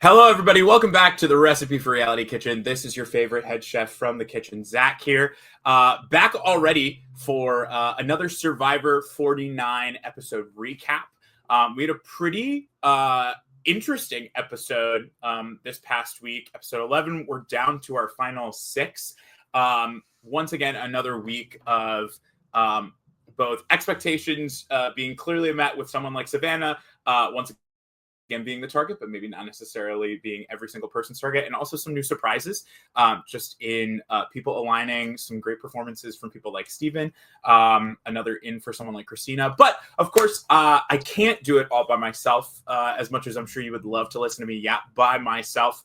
Hello, everybody. Welcome back to the Recipe for Reality Kitchen. This is your favorite head chef from the kitchen, Zach here. Back already for another Survivor 49 episode recap. We had a pretty interesting episode this past week, episode 11. We're down to our final 6. Once again, another week of both expectations being clearly met with someone like Savannah. Once again being the target, but maybe not necessarily being every single person's target, and also some new surprises just in people aligning, some great performances from people like Steven, another in for someone like Christina. But of course, I can't do it all by myself, as much as I'm sure you would love to listen to me yap by myself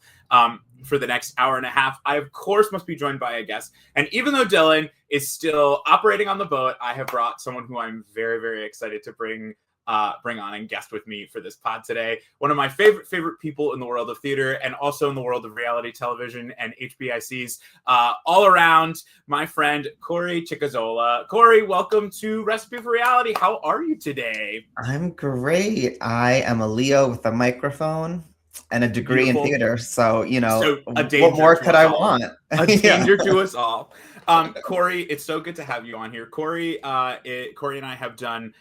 for the next hour and a half. I, of course, must be joined by a guest. And even though Dylan is still operating on the boat, I have brought someone who I'm very, very excited to bring on and guest with me for this pod today. One of my favorite people in the world of theater and also in the world of reality television and HBICs all around, my friend Corey Chichizola. Corey, welcome to Recipe for Reality. How are you today? I'm great. I am a Leo with a microphone and a degree in theater. So, what more could I want? A danger to us all. Corey, it's so good to have you on here. Corey and I have done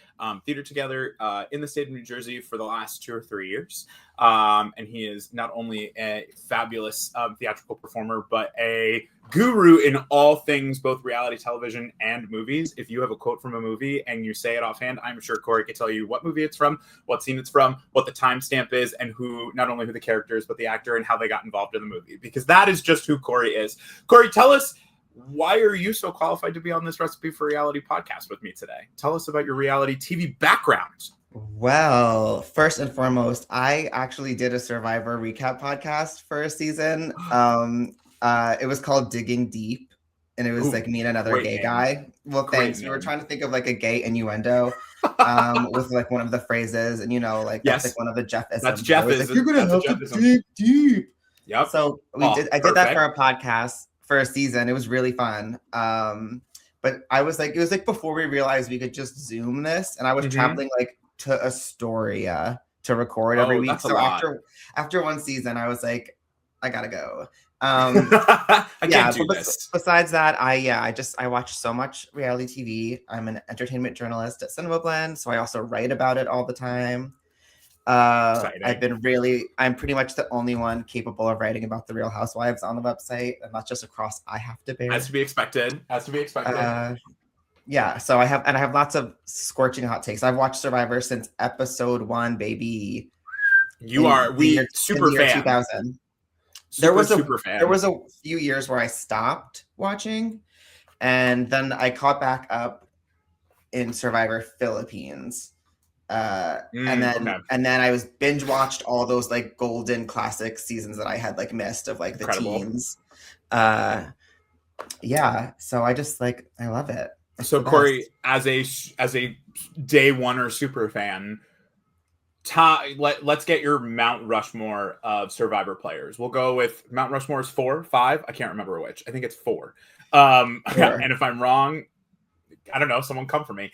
theater together in the state of New Jersey for the last 2 or 3 years. And he is not only a fabulous theatrical performer, but a guru in all things, both reality television and movies. If you have a quote from a movie and you say it offhand, I'm sure Corey can tell you what movie it's from, what scene it's from, what the timestamp is, and not only who the character is, but the actor and how they got involved in the movie. Because that is just who Corey is. Corey, tell us, why are you so qualified to be on this Recipe for Reality podcast with me today? Tell us about your reality TV background. Well, first and foremost, I actually did a Survivor recap podcast for a season. It was called Digging Deep, and it was like me and another gay guy. Well, thanks. We were trying to think of like a gay innuendo with like one of the phrases, and that's like one of the Jeff-isms. That's Jeff-ism. Like, you're gonna have to dig deep. Yep. So I did that for a podcast for a season. It was really fun. But it was like before we realized we could just Zoom this, and I was traveling like to Astoria to record every week. So after one season, I was like, I gotta go. I can't do this. Besides that, I watch so much reality TV. I'm an entertainment journalist at Cinema Blend, so I also write about it all the time. I'm pretty much the only one capable of writing about the Real Housewives on the website, and that's just a cross I have to bear. As to be expected. Yeah, so I have lots of scorching hot takes. I've watched Survivor since episode 1, baby. Super fan. 2000. There was a few years where I stopped watching, and then I caught back up in Survivor Philippines. And then I was binge watched all those like golden classic seasons that I had like missed of like the teens. So I just like, I love it. So Corey, as a day one-er super fan, let's get your Mount Rushmore of Survivor players. We'll go with Mount Rushmore is 4, 5. I can't remember which. I think it's 4. And if I'm wrong, I don't know. Someone come for me.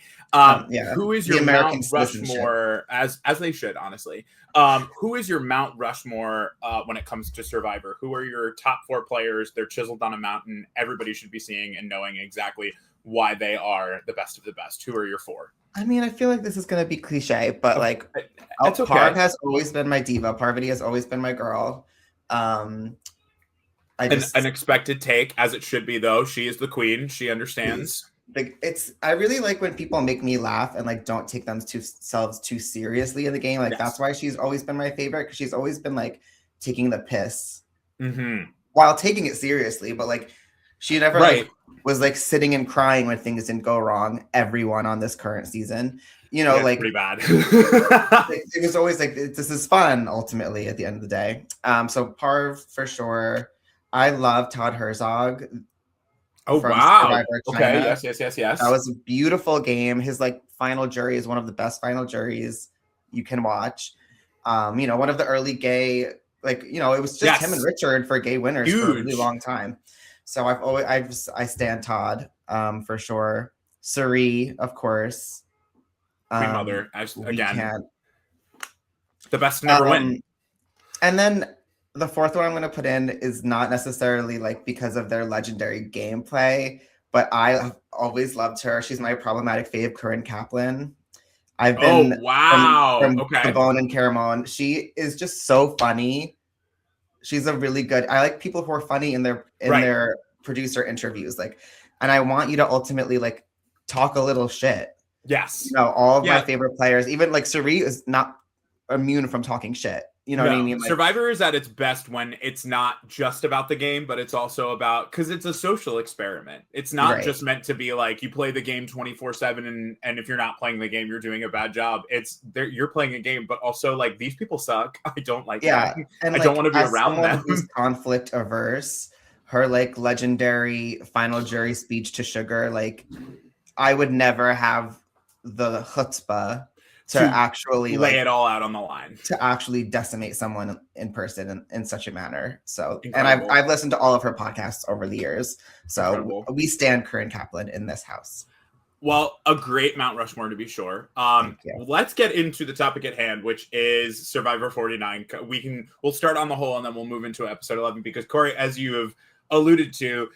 Who is your Mount Rushmore, as they should, honestly? Who is your Mount Rushmore when it comes to Survivor? Who are your top 4 players? They're chiseled on a mountain. Everybody should be seeing and knowing exactly why they are the best of the best. Who are your 4? I mean, I feel like this is going to be cliche, but like, it's okay. Parv has always been my diva. Parvati has always been my girl. An expected take, as it should be, though. She is the queen. She understands. Like I really like when people make me laugh and like don't take themselves too seriously in the game. Like that's why she's always been my favorite, because she's always been like taking the piss while taking it seriously. But like she never was like sitting and crying when things didn't go wrong. Everyone on this current season, like pretty bad. it was always like, this is fun ultimately at the end of the day. So Parv for sure. I love Todd Herzog. Oh, wow. Okay, yes. That was a beautiful game. His like final jury is one of the best final juries you can watch. One of the early gay, like, it was just him and Richard for gay winners for a really long time. So I stand Todd for sure. Suri, of course. Queen Mother, again. The best to never win. And then The fourth one I'm going to put in is not necessarily like because of their legendary gameplay, but I have always loved her. She's my problematic fave, Corinne Kaplan. I've been wow. from The Okay. Bone and Caramon. She is just so funny. She's a really good. I like people who are funny in their producer interviews, like, and I want you to ultimately like talk a little shit. Yes. You know, all of my favorite players, even like Suri, is not immune from talking shit. You know what I mean? Like, Survivor is at its best when it's not just about the game, but it's also about, because it's a social experiment. It's not just meant to be like you play the game 24/7, and if you're not playing the game, you're doing a bad job. It's you're playing a game, but also like these people suck. I don't like them. And I don't want to be around them. Who's conflict averse, her like legendary final jury speech to Sugar, like I would never have the chutzpah to actually lay it all out on the line, to actually decimate someone in person in such a manner. So, incredible. And I've listened to all of her podcasts over the years. So we stand Corinne Kaplan in this house. Well, a great Mount Rushmore to be sure. Let's get into the topic at hand, which is Survivor 49. We'll start on the whole and then we'll move into episode 11 because Corey, as you have alluded to,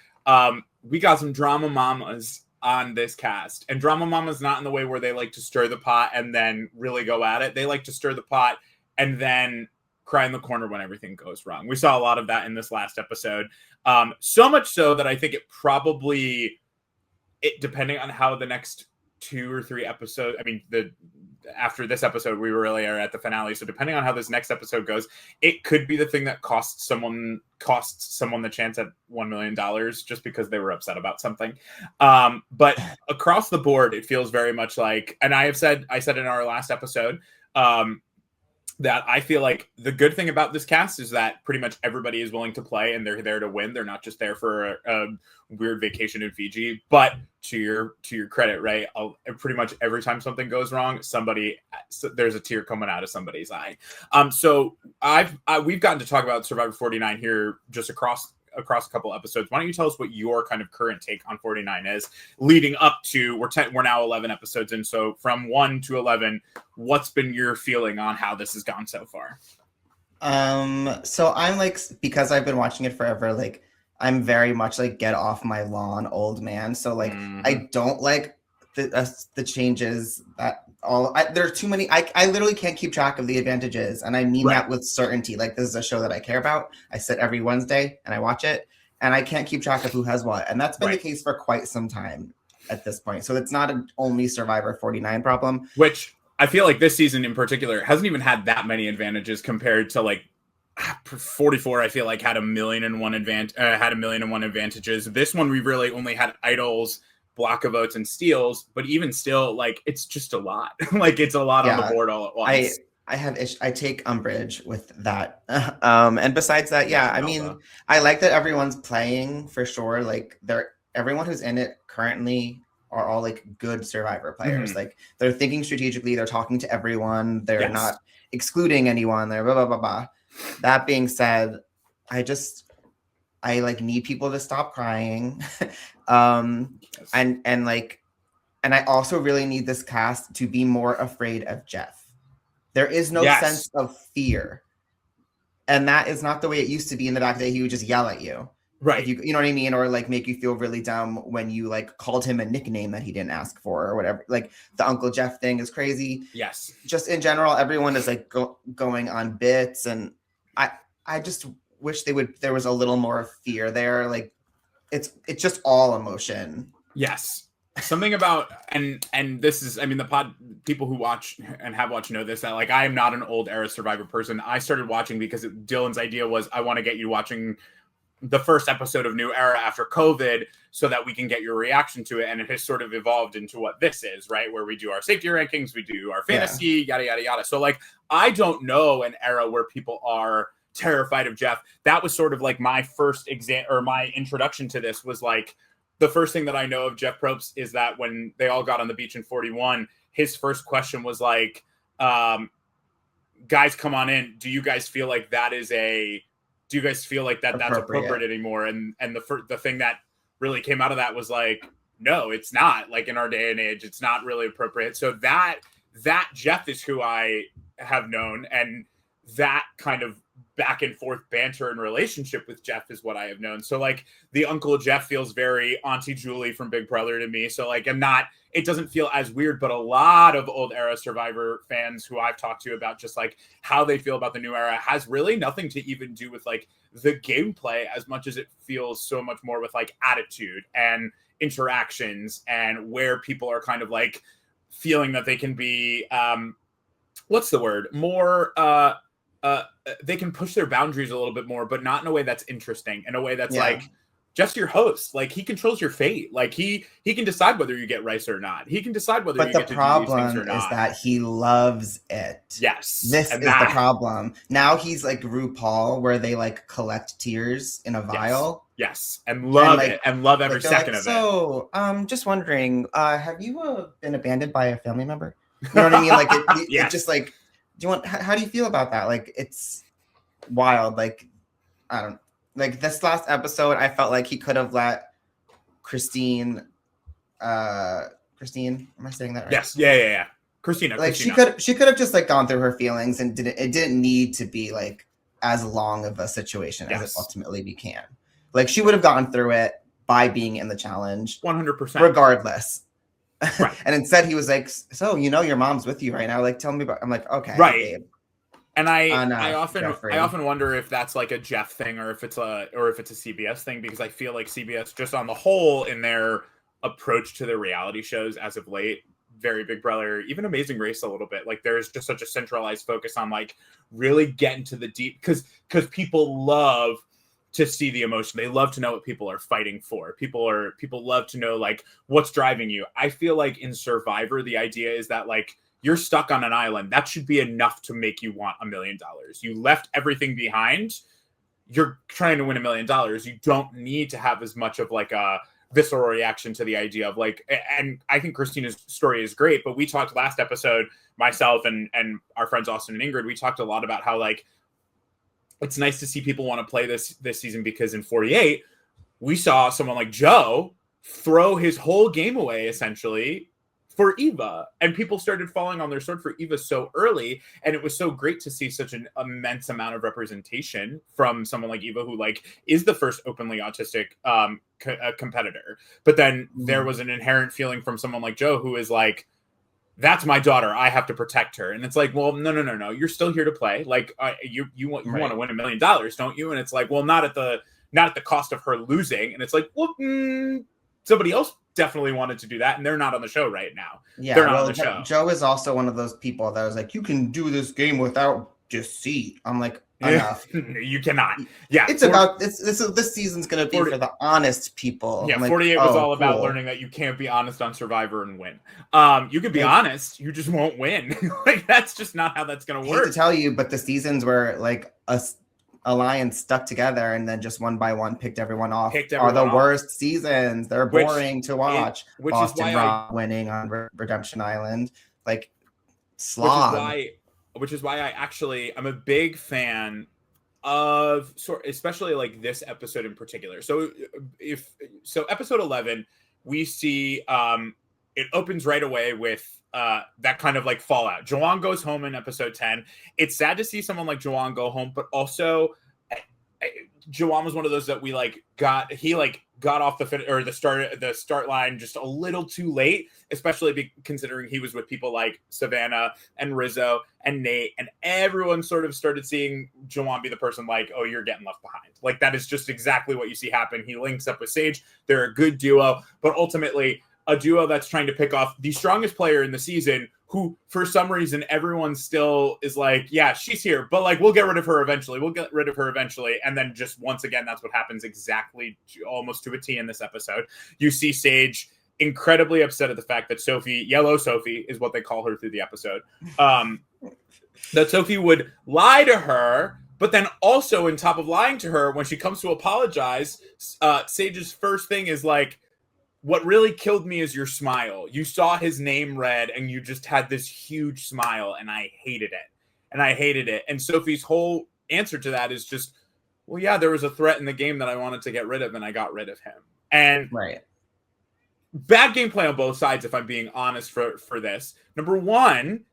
we got some drama mamas on this cast, and drama mamas not in the way where they like to stir the pot and then really go at it. They like to stir the pot and then cry in the corner when everything goes wrong. We saw a lot of that in this last episode. So much so that I think depending on how the next 2 or 3 episodes, after this episode, we really are at the finale. So depending on how this next episode goes, it could be the thing that costs someone the chance at $1 million just because they were upset about something. But across the board, it feels very much like, and I said in our last episode, that I feel like the good thing about this cast is that pretty much everybody is willing to play and they're there to win. They're not just there for a weird vacation in Fiji. But to your credit, right? Pretty much every time something goes wrong, there's a tear coming out of somebody's eye. So we've gotten to talk about Survivor 49 here just across a couple episodes. Why don't you tell us what your kind of current take on 49 is leading up to, we're now 11 episodes in. So from 1 to 11, what's been your feeling on how this has gone so far? So I'm like, because I've been watching it forever, like I'm very much like get off my lawn old man. So like, I don't like the changes that there are too many. I literally can't keep track of the advantages, and I mean that with certainty. Like this is a show that I care about. I sit every Wednesday and I watch it, and I can't keep track of who has what, and that's been the case for quite some time at this point. So it's not an only Survivor 49 problem. Which I feel like this season in particular hasn't even had that many advantages compared to like 44. I feel like had 1,000,001 advantages. This one we really only had idols, block of votes, and steals, but even still, like it's just a lot. Like it's a lot on the board all at once. I take umbrage with that. And besides that, I mean, I like that everyone's playing for sure. Like everyone who's in it currently are all like good Survivor players. Like they're thinking strategically, they're talking to everyone, they're not excluding anyone, they're blah blah blah blah. That being said, I like need people to stop crying. And I also really need this cast to be more afraid of Jeff. There is no sense of fear. And that is not the way it used to be in the back of the day. He would just yell at you. Right. You know what I mean? Or like make you feel really dumb when you like called him a nickname that he didn't ask for or whatever. Like the Uncle Jeff thing is crazy. Yes. Just in general, everyone is like going on bits. And I just wish there was a little more fear there. Like it's just all emotion. Yes. Something about, and this is, I mean, the people who watch and have watched know this, that like I am not an old era Survivor person. I started watching because Dylan's idea was I want to get you watching the first episode of New Era after COVID so that we can get your reaction to it. And it has sort of evolved into what this is, right? Where we do our safety rankings, we do our fantasy, yada, yada, yada. So like, I don't know an era where people are terrified of Jeff. That was sort of like my first my introduction to this was like, the first thing that I know of Jeff Probst is that when they all got on the beach in 41, his first question was like, guys, come on in. Do you guys feel like that's appropriate anymore? And the thing that really came out of that was like, no, it's not. Like in our day and age, it's not really appropriate. So that Jeff is who I have known. And that kind of back and forth banter and relationship with Jeff is what I have known. So like the Uncle Jeff feels very Auntie Julie from Big Brother to me. So like it doesn't feel as weird, but a lot of old era Survivor fans who I've talked to about just like how they feel about the new era has really nothing to even do with like the gameplay as much as it feels so much more with like attitude and interactions and where people are kind of like feeling that they can be, what's the word? More, they can push their boundaries a little bit more, but not in a way that's interesting, in a way that's like, just your host. Like he controls your fate. Like he can decide whether you get rice or not. He can decide whether you get to do these things or not. But the problem is that he loves it. Yes. This is the problem. Now he's like RuPaul, where they like collect tears in a vial. Yes. And love it. And love every second of it. So, just wondering, have you been abandoned by a family member? You know what I mean? Like it just like, how do you feel about that? Like it's wild. Like, I don't like this last episode, I felt like he could have let Christine, am I saying that right? Yes. Yeah. Christina. She could have just like gone through her feelings and it didn't need to be like as long of a situation as it ultimately became. Like she would have gotten through it by being in the challenge 100%, regardless. Right. And instead he was like, so your mom's with you right now. Like, tell me about. I'm like, okay, right. Babe. And I often wonder if that's like a Jeff thing or if it's a CBS thing, because I feel like CBS just on the whole in their approach to their reality shows as of late, very Big Brother, even Amazing Race a little bit, like there's just such a centralized focus on like really getting to the deep, because people love to see the emotion. They love to know what people are fighting for. People love to know like what's driving you. I feel like in Survivor, the idea is that like you're stuck on an island. That should be enough to make you want $1 million. You left everything behind. You're trying to win $1 million. You don't need to have as much of like a visceral reaction to the idea of like, and I think Christina's story is great, but we talked last episode, myself and our friends Austin and Ingrid, we talked a lot about how like, it's nice to see people want to play this season, because in 48, we saw someone like Joe throw his whole game away essentially for Eva, and people started falling on their sword for Eva so early, and it was so great to see such an immense amount of representation from someone like Eva, who like is the first openly autistic competitor. But then there was an inherent feeling from someone like Joe, who is like, that's my daughter, I have to protect her. And it's like, well, no, you're still here to play. Like you want to win $1 million, don't you? And it's like, well, not at the cost of her losing. And it's like, well, somebody else definitely wanted to do that, and they're not on the show right now. Yeah, they're not on the show. Joe is also one of those people that was like, you can do this game without deceit. I'm like, enough. You cannot. Yeah, this season's gonna be for the honest people. Yeah, like, 48 was all about learning that you can't be honest on Survivor and win. You can be honest, you just won't win. Like that's just not how that's gonna work. I hate to tell you, but the seasons where like a alliance stuck together and then just one by one picked everyone off are the worst seasons. They're boring to watch. Boston Rob winning on Redemption Island, like slog. Which is why I'm a big fan of especially like this episode in particular. So episode 11, we see it opens right away with that kind of like fallout. Jawan goes home in episode 10. It's sad to see someone like Jawan go home, but also Jawan was one of those that we like got off the start line just a little too late, especially considering he was with people like Savannah and Rizzo and Nate, and everyone sort of started seeing Jawan be the person like, oh, you're getting left behind. Like that is just exactly what you see happen. He links up with Sage. They're a good duo, but ultimately a duo that's trying to pick off the strongest player in the season, who for some reason everyone still is like, yeah, she's here, but like we'll get rid of her eventually. And then just once again, that's what happens exactly almost to a T in this episode. You see Sage incredibly upset at the fact that Sophie, Yellow Sophie is what they call her through the episode, that Sophie would lie to her. But then also on top of lying to her, when she comes to apologize, Sage's first thing is like, what really killed me is your smile. You saw his name read and you just had this huge smile, and I hated it. And Sophie's whole answer to that is just, well, yeah, there was a threat in the game that I wanted to get rid of, and I got rid of him. And bad gameplay on both sides, if I'm being honest for this. Number one,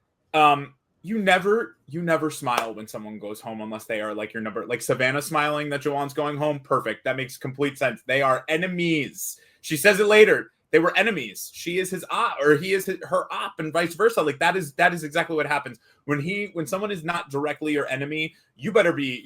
you never smile when someone goes home unless they are like your number, like Savannah smiling that Jawan's going home. Perfect. That makes complete sense. They are enemies. She says it later. They were enemies. She is his op, or he is her op, and vice versa. Like that is exactly what happens when someone is not directly your enemy. You better be.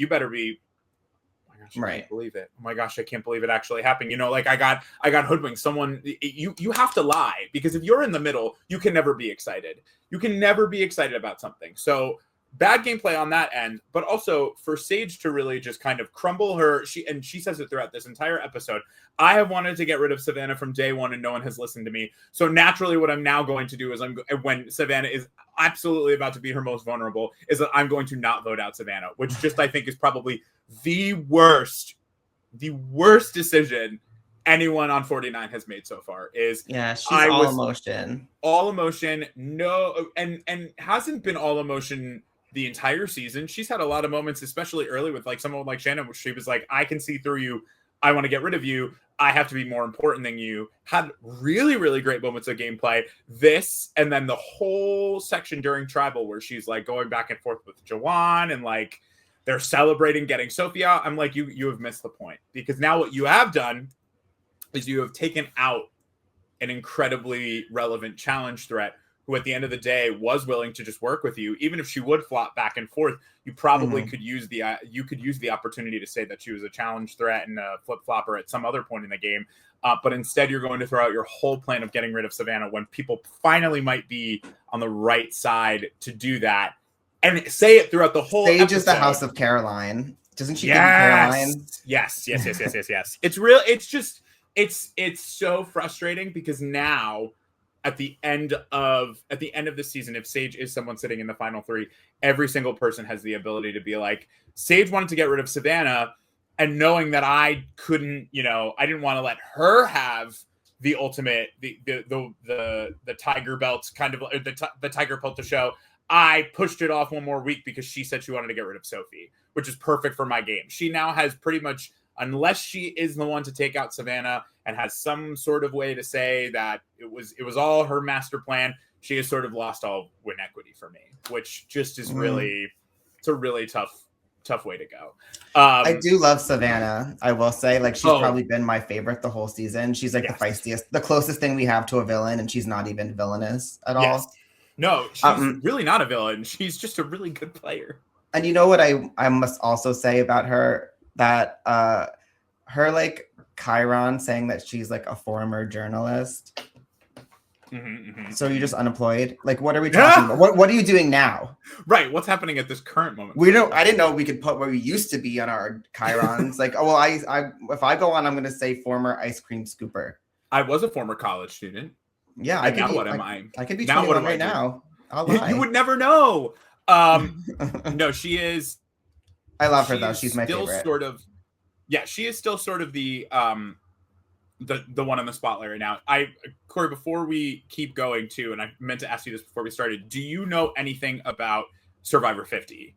Right. I can't believe it. Oh my gosh, I can't believe it actually happened. Like I got hoodwinked. Someone, you have to lie, because if you're in the middle, you can never be excited. You can never be excited about something. So bad gameplay on that end, but also for Sage to really just kind of crumble her. She says it throughout this entire episode. I have wanted to get rid of Savannah from day one, and no one has listened to me. So naturally, what I'm now going to do is when Savannah is absolutely about to be her most vulnerable, is that I'm going to not vote out Savannah, which just I think is probably the worst decision anyone on 49 has made so far. She's all emotion, no, and hasn't been all emotion the entire season. She's had a lot of moments, especially early with like someone like Shannon, where she was like, I can see through you, I want to get rid of you, I have to be more important than you. Had really, really great moments of gameplay. This, and then the whole section during Tribal where she's like going back and forth with Jawan, and like they're celebrating getting Sophia. I'm like, you have missed the point, because now what you have done is you have taken out an incredibly relevant challenge threat who at the end of the day was willing to just work with you. Even if she would flop back and forth, you probably could use the opportunity to say that she was a challenge threat and a flip flopper at some other point in the game. But instead you're going to throw out your whole plan of getting rid of Savannah when people finally might be on the right side to do that. And say it throughout the whole Sage episode. is the House of Caroline. Doesn't she give you Caroline? Yes. It's real. It's so frustrating, because now at the end of the season, if Sage is someone sitting in the final three, every single person has the ability to be like, Sage wanted to get rid of Savannah, and knowing that I couldn't, I didn't want to let her have the ultimate, the tiger belt kind of, the tiger pelt to show. I pushed it off one more week because she said she wanted to get rid of Sophie, which is perfect for my game. She now has pretty much, unless she is the one to take out Savannah and has some sort of way to say that it was all her master plan, she has sort of lost all win equity for me, which just is really, it's a really tough way to go. I do love Savannah. I will say, like, she's probably been my favorite the whole season. She's like the feistiest, the closest thing we have to a villain, and she's not even villainous at all. No, she's really not a villain. She's just a really good player. And you know what I must also say about her, that her like Chiron saying that she's like a former journalist. So you're just unemployed? Like, what are we talking about? What are you doing now? Right. What's happening at this current moment? I didn't know we could put where we used to be on our Chirons. Like, if I go on, I'm gonna say former ice cream scooper. I was a former college student. Yeah, I could be 21 right now. I'll lie. You would never know. No, she is. I love her though. She's my favorite. She is still sort of the one on the spotlight right now. Corey, before we keep going too, and I meant to ask you this before we started, do you know anything about Survivor 50?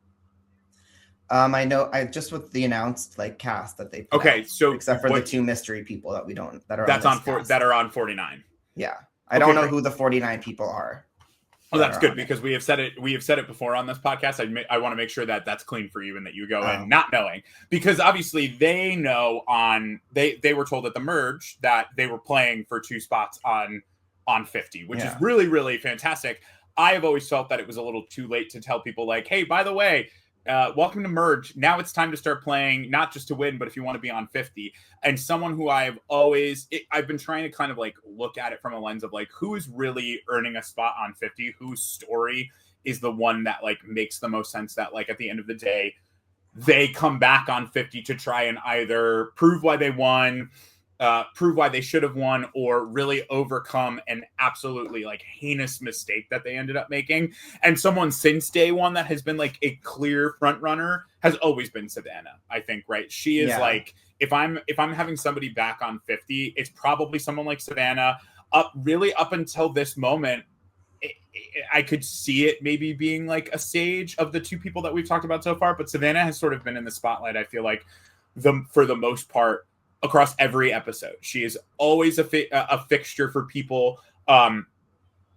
I know. I just with the announced like cast that they put out, so except for the two mystery people that are on 49. Yeah, I don't know who the 49 people are. Oh, that's good, because we have said it before on this podcast. I want to make sure that that's clean for you and that you go in not knowing, because obviously they know they were told at the merge that they were playing for 2 spots on 50, which is really, really fantastic. I have always felt that it was a little too late to tell people like, hey, by the way, welcome to merge. Now it's time to start playing, not just to win, but if you want to be on 50. And someone who I've been trying to kind of like look at it from a lens of like, who is really earning a spot on 50, whose story is the one that like makes the most sense, that like at the end of the day, they come back on 50 to try and either prove why they won, prove why they should have won, or really overcome an absolutely like heinous mistake that they ended up making. And someone since day one that has been like a clear front runner has always been Savannah, I think, right? She is like, if I'm having somebody back on 50, it's probably someone like Savannah. Up until this moment, I could see it maybe being like a Sage of the two people that we've talked about so far, but Savannah has sort of been in the spotlight, I feel like, for the most part, across every episode. She is always a fixture for people.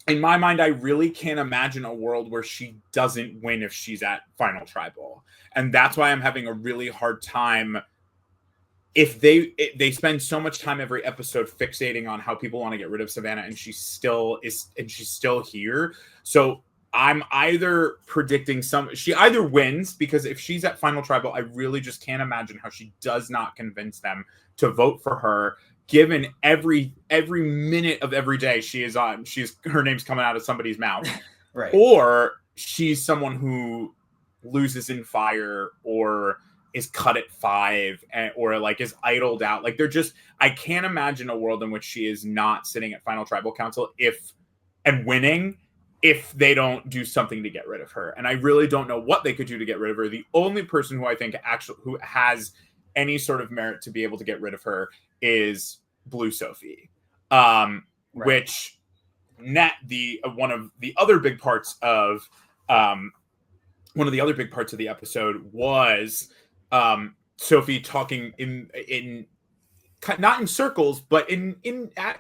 in my mind, I really can't imagine a world where she doesn't win if she's at Final Tribal. And that's why I'm having a really hard time. If they spend so much time every episode fixating on how people want to get rid of Savannah, and she's still here. So I'm either predicting she either wins, because if she's at Final Tribal, I really just can't imagine how she does not convince them to vote for her, given every minute of every day her name's coming out of somebody's mouth. Right. Or she's someone who loses in fire, or is cut at 5, or like is idled out. Like I can't imagine a world in which she is not sitting at Final Tribal Council and winning if they don't do something to get rid of her. And I really don't know what they could do to get rid of her. The only person who I think who has any sort of merit to be able to get rid of her is Blue Sophie, right. Which one of the other big parts of the episode was Sophie talking in not in circles, but in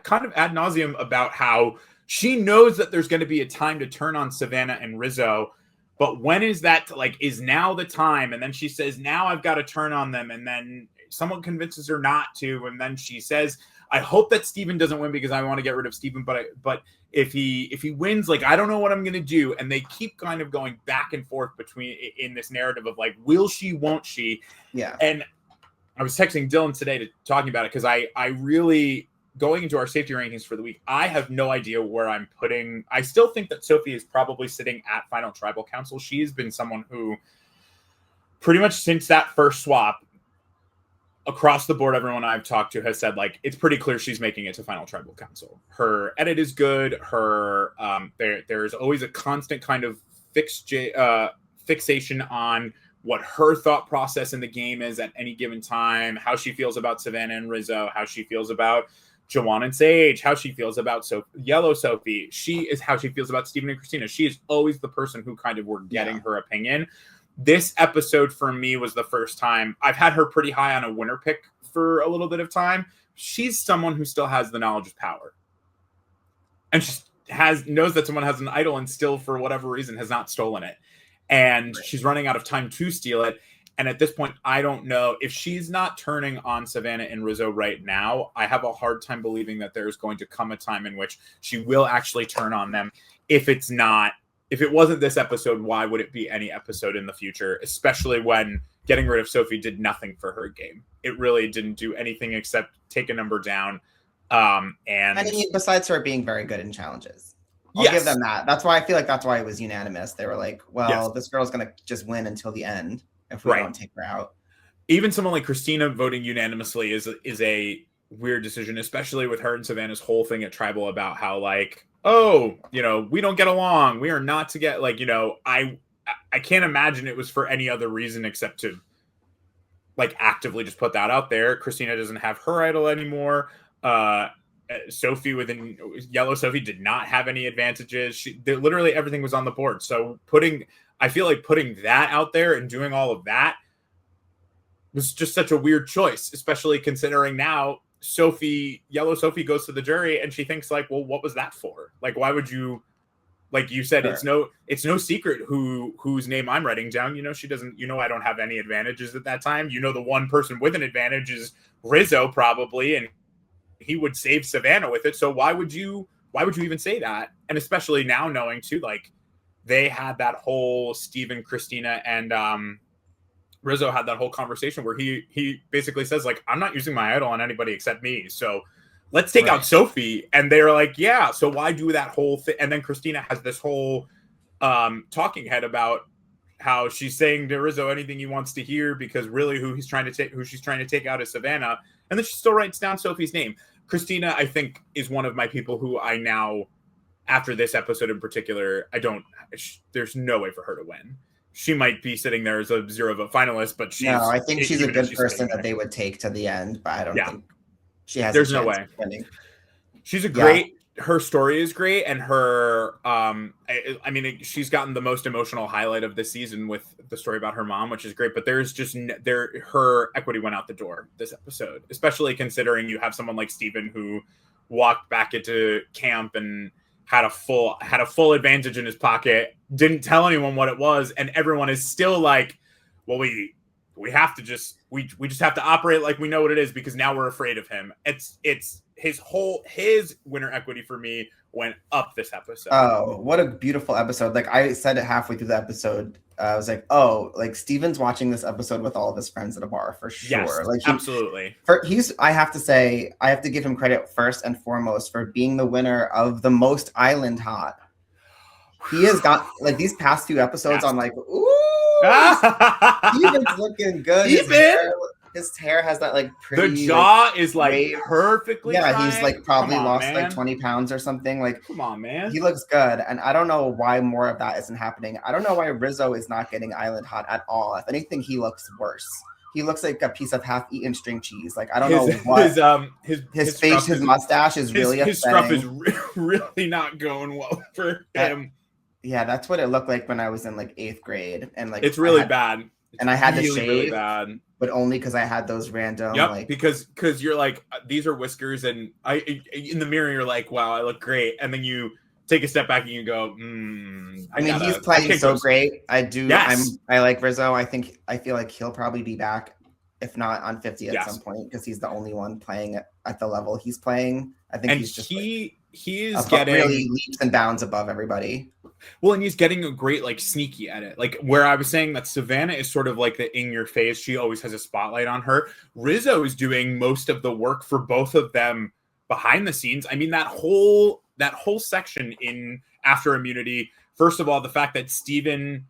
kind of ad nauseum about how she knows that there's going to be a time to turn on Savannah and Rizzo, but when is that? Is now the time? And then she says, now I've got to turn on them. And then someone convinces her not to. And then she says, I hope that Steven doesn't win because I want to get rid of Steven. But if he wins, I don't know what I'm going to do. And they keep kind of going back and forth in this narrative of will she, won't she? Yeah. And I was texting Dylan today talking about it, because I really, going into our safety rankings for the week, I have no idea where I'm putting. I still think that Sophie is probably sitting at Final Tribal Council. She's been someone who pretty much since that first swap, across the board, everyone I've talked to has said it's pretty clear she's making it to Final Tribal Council. Her edit is good. Her there's always a constant kind of fixation on what her thought process in the game is at any given time, how she feels about Savannah and Rizzo, how she feels about Jawan and Sage, how she feels about Yellow Sophie. How she feels about Steven and Christina. She is always the person who kind of were getting her opinion. This episode for me was the first time. I've had her pretty high on a winner pick for a little bit of time. She's someone who still has the knowledge of power, and she knows that someone has an idol and still, for whatever reason, has not stolen it. And she's running out of time to steal it. And at this point, I don't know if she's not turning on Savannah and Rizzo right now. I have a hard time believing that there's going to come a time in which she will actually turn on them. If it wasn't this episode, why would it be any episode in the future? Especially when getting rid of Sophie did nothing for her game. It really didn't do anything except take a number down. And I mean, besides her being very good in challenges, I'll give them that. That's why I feel like that's why it was unanimous. They were like, well, this girl's going to just win until the end if we don't take her out. Even someone like Christina voting unanimously is a weird decision, especially with her and Savannah's whole thing at Tribal about how we don't get along. We are not to get I can't imagine it was for any other reason except to actively just put that out there. Christina doesn't have her idol anymore. Sophie Yellow Sophie did not have any advantages. Literally everything was on the board. So I feel like putting that out there and doing all of that was just such a weird choice, especially considering now Yellow Sophie goes to the jury and she thinks well, what was that for? Why would you, like you said, sure. It's no secret whose name I'm writing down. She doesn't, I don't have any advantages at that time. The one person with an advantage is Rizzo probably, and he would save Savannah with it. So why would you even say that? And especially now knowing too, they had that whole Steven, Christina, and Rizzo had that whole conversation where he basically says I'm not using my idol on anybody except me. So let's take out Sophie. And they're like, yeah. So why do that whole thing? And then Christina has this whole talking head about how she's saying to Rizzo anything he wants to hear because really who she's trying to take out is Savannah. And then she still writes down Sophie's name. Christina, I think, is one of my people who I now, after this episode in particular, there's no way for her to win. She might be sitting there as a 0 vote finalist, but I think she's a good person that they would take to the end, but I don't think she has. There's no way. She's a great. Her story is great, and her. I mean, she's gotten the most emotional highlight of this season with the story about her mom, which is great. But there's just her equity went out the door this episode, especially considering you have someone like Steven who walked back into camp and had a full advantage in his pocket, didn't tell anyone what it was, and everyone is still like, well, we have to just we just have to operate like we know what it is because now we're afraid of him. It's his winner equity for me went up this episode. Oh, what a beautiful episode. Like I said it halfway through the episode, I was like, oh, like Steven's watching this episode with all of his friends at a bar for sure. Yes, like absolutely. I have to say, I have to give him credit first and foremost for being the winner of the most island hot. He has got like these past few episodes. Yes. I'm like, ooh, Steven's looking good. His hair has that like pretty. The jaw is like perfectly. Yeah, he's like probably lost like 20 pounds or something. Like, come on, man. He looks good, and I don't know why more of that isn't happening. I don't know why Rizzo is not getting island hot at all. If anything, he looks worse. He looks like a piece of half-eaten string cheese. Like I don't know what his face, his mustache is really upsetting. His stuff is really not going well for him. Yeah, that's what it looked like when I was in like 8th grade, and like it's really bad. And I had to shave, really bad. But only because I had those random. Yep, like, because you're like, these are whiskers, and in the mirror you're like, wow, I look great, and then you take a step back and you go, he's playing so great. I do. Yes. I like Rizzo. I feel like he'll probably be back, if not on 50 at some point, because he's the only one playing at the level he's playing. I think he's just he is getting really leaps and bounds above everybody. Well, and he's getting a great like sneaky edit. Like where I was saying that Savannah is sort of like the in your face. She always has a spotlight on her. Rizzo is doing most of the work for both of them behind the scenes. I mean, that whole section in After Immunity. First of all, the fact that Steven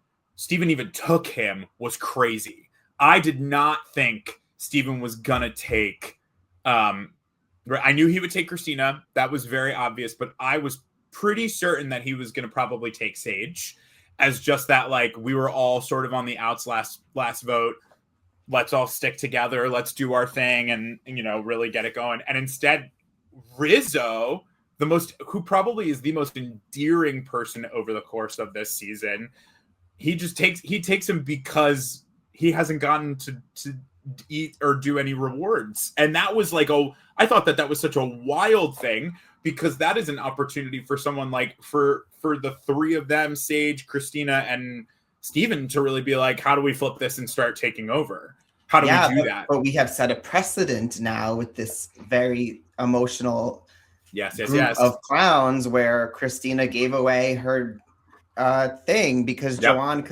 even took him was crazy. I did not think Steven was gonna take. I knew he would take Christina. That was very obvious, but I was pretty certain that he was going to probably take Sage as just that, like, we were all sort of on the outs last vote. Let's all stick together. Let's do our thing and really get it going. And instead, Rizzo, who probably is the most endearing person over the course of this season, he takes him because he hasn't gotten to eat or do any rewards. And that was like, I thought that was such a wild thing, because that is an opportunity for someone like for the three of them, Sage, Christina, and Steven, to really be like, how do we flip this and start taking over? How do we do that? But we have set a precedent now with this very emotional group of clowns where Christina gave away her thing because Joanne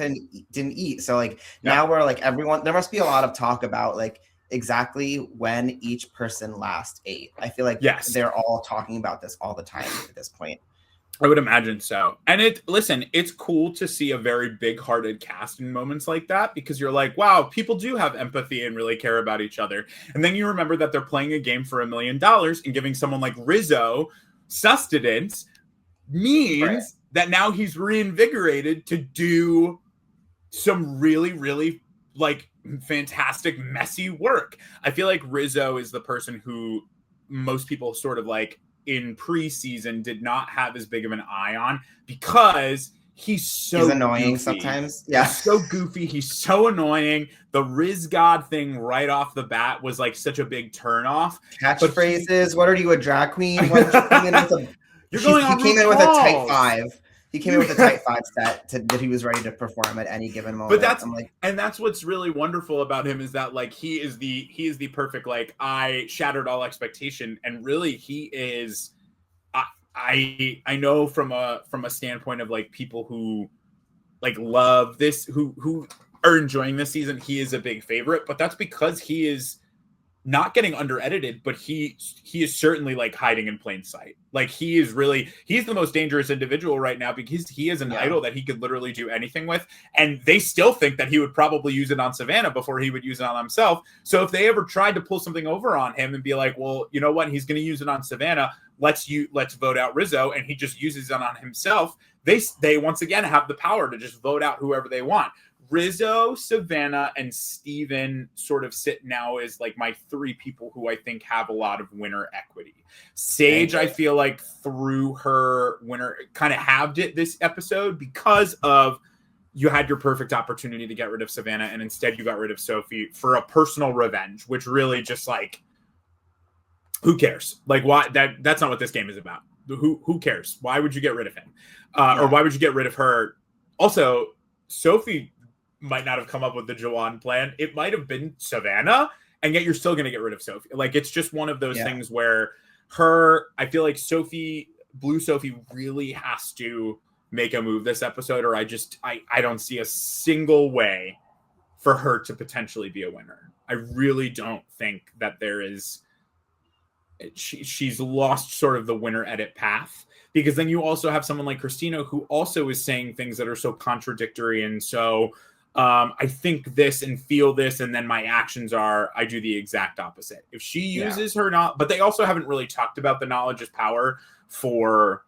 didn't eat. So like now we're like everyone, there must be a lot of talk about like exactly when each person last ate. I feel like they're all talking about this all the time at this point. I would imagine so. And it's cool to see a very big-hearted cast in moments like that, because you're like, wow, people do have empathy and really care about each other. And then you remember that they're playing a game for $1 million, and giving someone like Rizzo sustenance means that now he's reinvigorated to do some really, really like fantastic, messy work. I feel like Rizzo is the person who most people sort of like in preseason did not have as big of an eye on, because he's annoying goofy. Sometimes. Yeah. He's so goofy. He's so annoying. The Riz God thing right off the bat was like such a big turnoff. Catchphrases. What are you, a drag queen? What did you come in with he came in with a tight 5. He came in with a tight 5 set that he was ready to perform at any given moment. But that's what's really wonderful about him, is that like he is the perfect, like, I shattered all expectation, and really he is. I know from a standpoint of like people who like love this, who are enjoying this season, he is a big favorite, but that's because he is not getting under edited, but he is certainly like hiding in plain sight. Like he's the most dangerous individual right now, because he is an idol that he could literally do anything with. And they still think that he would probably use it on Savannah before he would use it on himself. So if they ever tried to pull something over on him and be like, well, you know what, he's going to use it on Savannah, let's vote out Rizzo, and he just uses it on himself, they once again have the power to just vote out whoever they want. Rizzo, Savannah, and Steven sort of sit now as like my 3 people who I think have a lot of winner equity. Sage, I feel like through her winner kind of halved it this episode, because of you had your perfect opportunity to get rid of Savannah, and instead you got rid of Sophie for a personal revenge, which really just like, who cares? Like, why? That's not what this game is about. who cares? Why would you get rid of him? Or why would you get rid of her? Also, Sophie might not have come up with the Juwan plan. It might have been Savannah, and yet you're still going to get rid of Sophie. Like, it's just one of those things where I feel like Blue Sophie really has to make a move this episode, or I don't see a single way for her to potentially be a winner. I really don't think that there is. She's lost sort of the winner edit path, because then you also have someone like Christina who also is saying things that are so contradictory, and so I think this and feel this, and then my actions are I do the exact opposite. If she uses her not, but they also haven't really talked about the knowledge is power for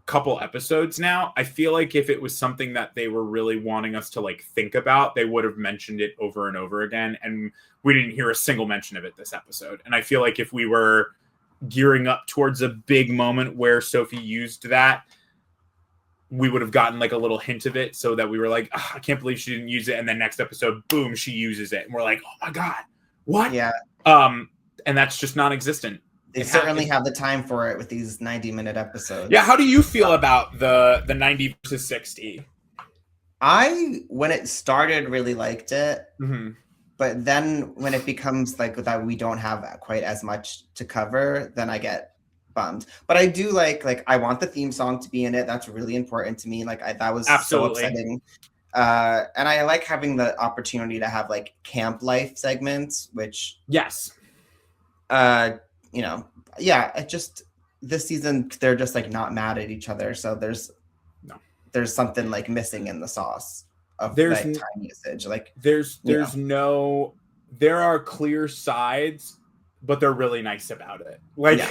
couple episodes now. I feel like if it was something that they were really wanting us to like think about, they would have mentioned it over and over again, and we didn't hear a single mention of it this episode. And I feel like if we were gearing up towards a big moment where Sophie used that, we would have gotten like a little hint of it, so that we were like, oh, I can't believe she didn't use it, and then next episode, boom, she uses it, and we're like, oh my god, what? And that's just non-existent. They certainly have the time for it with these 90-minute episodes. Yeah, how do you feel about the 90 versus 60? When it started, really liked it. Mm-hmm. But then when it becomes like that we don't have quite as much to cover, then I get bummed. But I do like I want the theme song to be in it. That's really important to me. That was absolutely so exciting. And I like having the opportunity to have like camp life segments, which it just this season they're just like not mad at each other, so there's something like missing in the sauce of that time usage. Like there are clear sides, but they're really nice about it. Like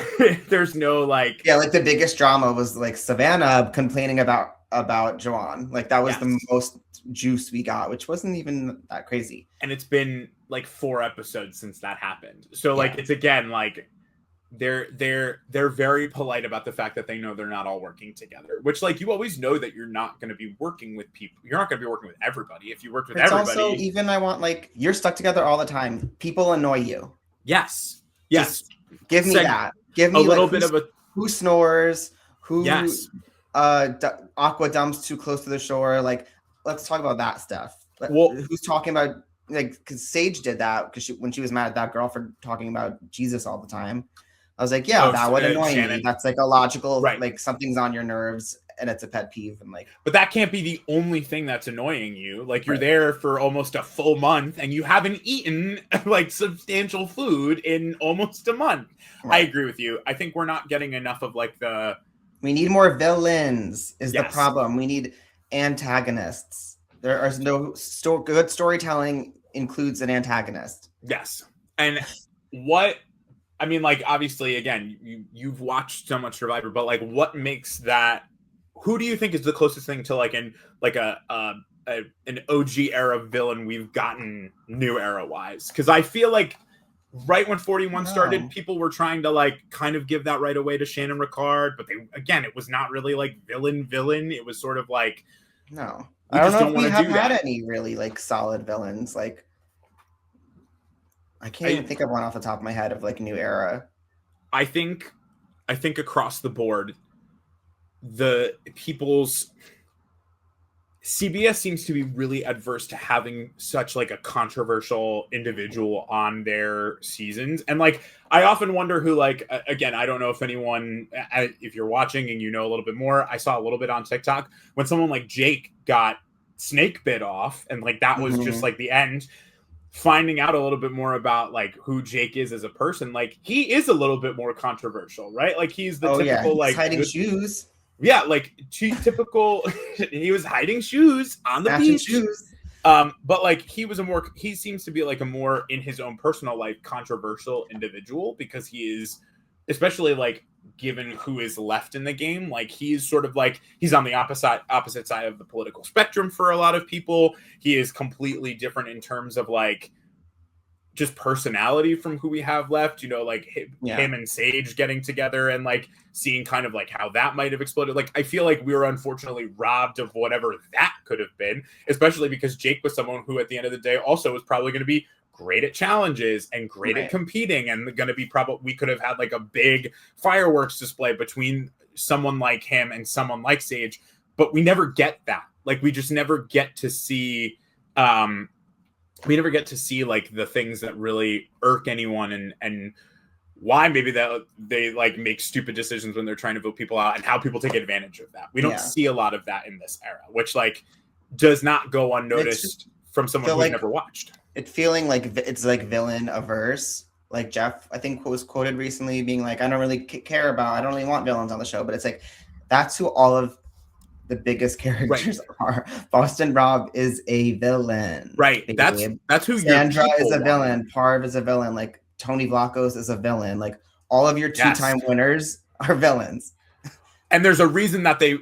there's no like the biggest drama was like Savannah complaining about Juwan. Like that was the most juice we got, which wasn't even that crazy. And it's been like 4 episodes since that happened, so like it's again like they're very polite about the fact that they know they're not all working together, which like you always know that you're not going to be working with people. You're not going to be working with everybody. If you worked with everybody, also even I want like you're stuck together all the time. People annoy you. Yes. Just give me that. Give me a little bit of a who snores, who aqua dumps too close to the shore. Like let's talk about that stuff. Well, who's talking about like because Sage did that because when she was mad at that girl for talking about Jesus all the time. I was like, that would annoy me. That's like a logical, like something's on your nerves and it's a pet peeve. And like, but that can't be the only thing that's annoying you. Like you're there for almost a full month and you haven't eaten like substantial food in almost a month. Right. I agree with you. I think we're not getting enough of like we need more villains is the problem. We need antagonists. There is no good storytelling includes an antagonist. Yes. And I mean, like, obviously, again, you've watched so much Survivor, but like, what makes that? Who do you think is the closest thing to like an OG era villain we've gotten new era wise? Because I feel like right when 41 started, people were trying to like kind of give that right away to Shannon Ricard, but it was not really like villain. It was sort of like I don't know if we have had any really like solid villains like. I can't even think of one off the top of my head of like new era. I think across the board, the people's CBS seems to be really adverse to having such like a controversial individual on their seasons. And like, I often wonder who like, again, I don't know if anyone, if you're watching and you know a little bit more, I saw a little bit on TikTok when someone like Jake got snake bit off and like, that was just like the end. Finding out a little bit more about like who Jake is as a person, like he is a little bit more controversial, right? Like he's the typical he's like hiding shoes. Yeah, like typical. He was hiding shoes on the beach. Shoes. But like he seems to be like a more in his own personal life controversial individual because he is, especially like given who is left in the game, like he's sort of like he's on the opposite side of the political spectrum for a lot of people. He is completely different in terms of like just personality from who we have left, you know, like him and Sage getting together and like seeing kind of like how that might have exploded. Like I feel like we were unfortunately robbed of whatever that could have been, especially because Jake was someone who at the end of the day also was probably going to be great at challenges and great at competing, and going to be probably, we could have had like a big fireworks display between someone like him and someone like Sage, but we never get that. Like, we just never get to see, like the things that really irk anyone, and why maybe that they like make stupid decisions when they're trying to vote people out, and how people take advantage of that. We don't see a lot of that in this era, which like does not go unnoticed from someone who's never watched. It's feeling like it's like villain averse. Like Jeff, I think, was quoted recently being like, I don't really care about, I don't really want villains on the show, but it's like, that's who all of the biggest characters are. Boston Rob is a villain. Right. Babe. That's who Sandra is a villain. Parv is a villain. Like Tony Vlachos is a villain. Like all of your two-time winners are villains. And there's a reason that they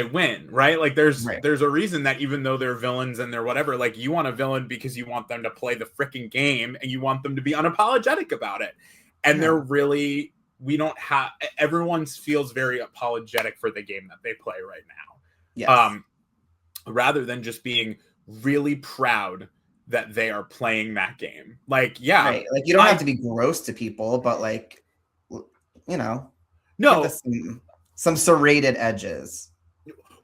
win, right? Like there's a reason that even though they're villains and they're whatever, like you want a villain because you want them to play the freaking game and you want them to be unapologetic about it. And they're really, we don't have, everyone feels very apologetic for the game that they play right now. Yes. Rather than just being really proud that they are playing that game. Like, like you don't have to be gross to people, but like, you know, some serrated edges.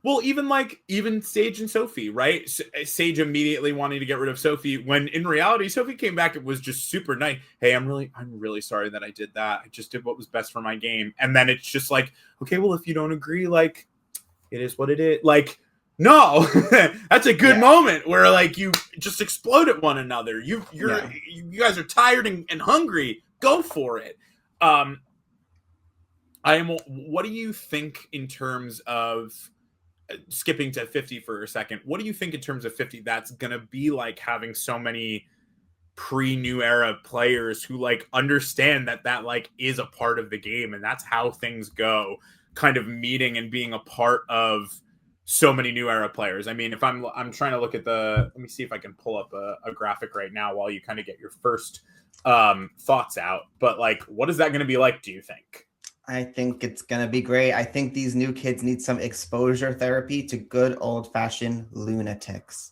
Well, even Sage and Sophie, right? Sage immediately wanting to get rid of Sophie, when in reality, Sophie came back. It was just super nice. Hey, I'm really sorry that I did that. I just did what was best for my game. And then it's just like, okay, well, if you don't agree, like, it is what it is. Like, no, that's a good moment where like you just explode at one another. You guys are tired and hungry. Go for it. What do you think in terms of skipping to 50 for a second? What do you think in terms of 50 that's going to be like, having so many pre-new era players who like understand that like is a part of the game and that's how things go, kind of meeting and being a part of so many new era players? I mean, if I'm trying to look at let me see if I can pull up a graphic right now while you kind of get your first thoughts out. But like, what is that going to be like, do you think? I think it's going to be great. I think these new kids need some exposure therapy to good old-fashioned lunatics.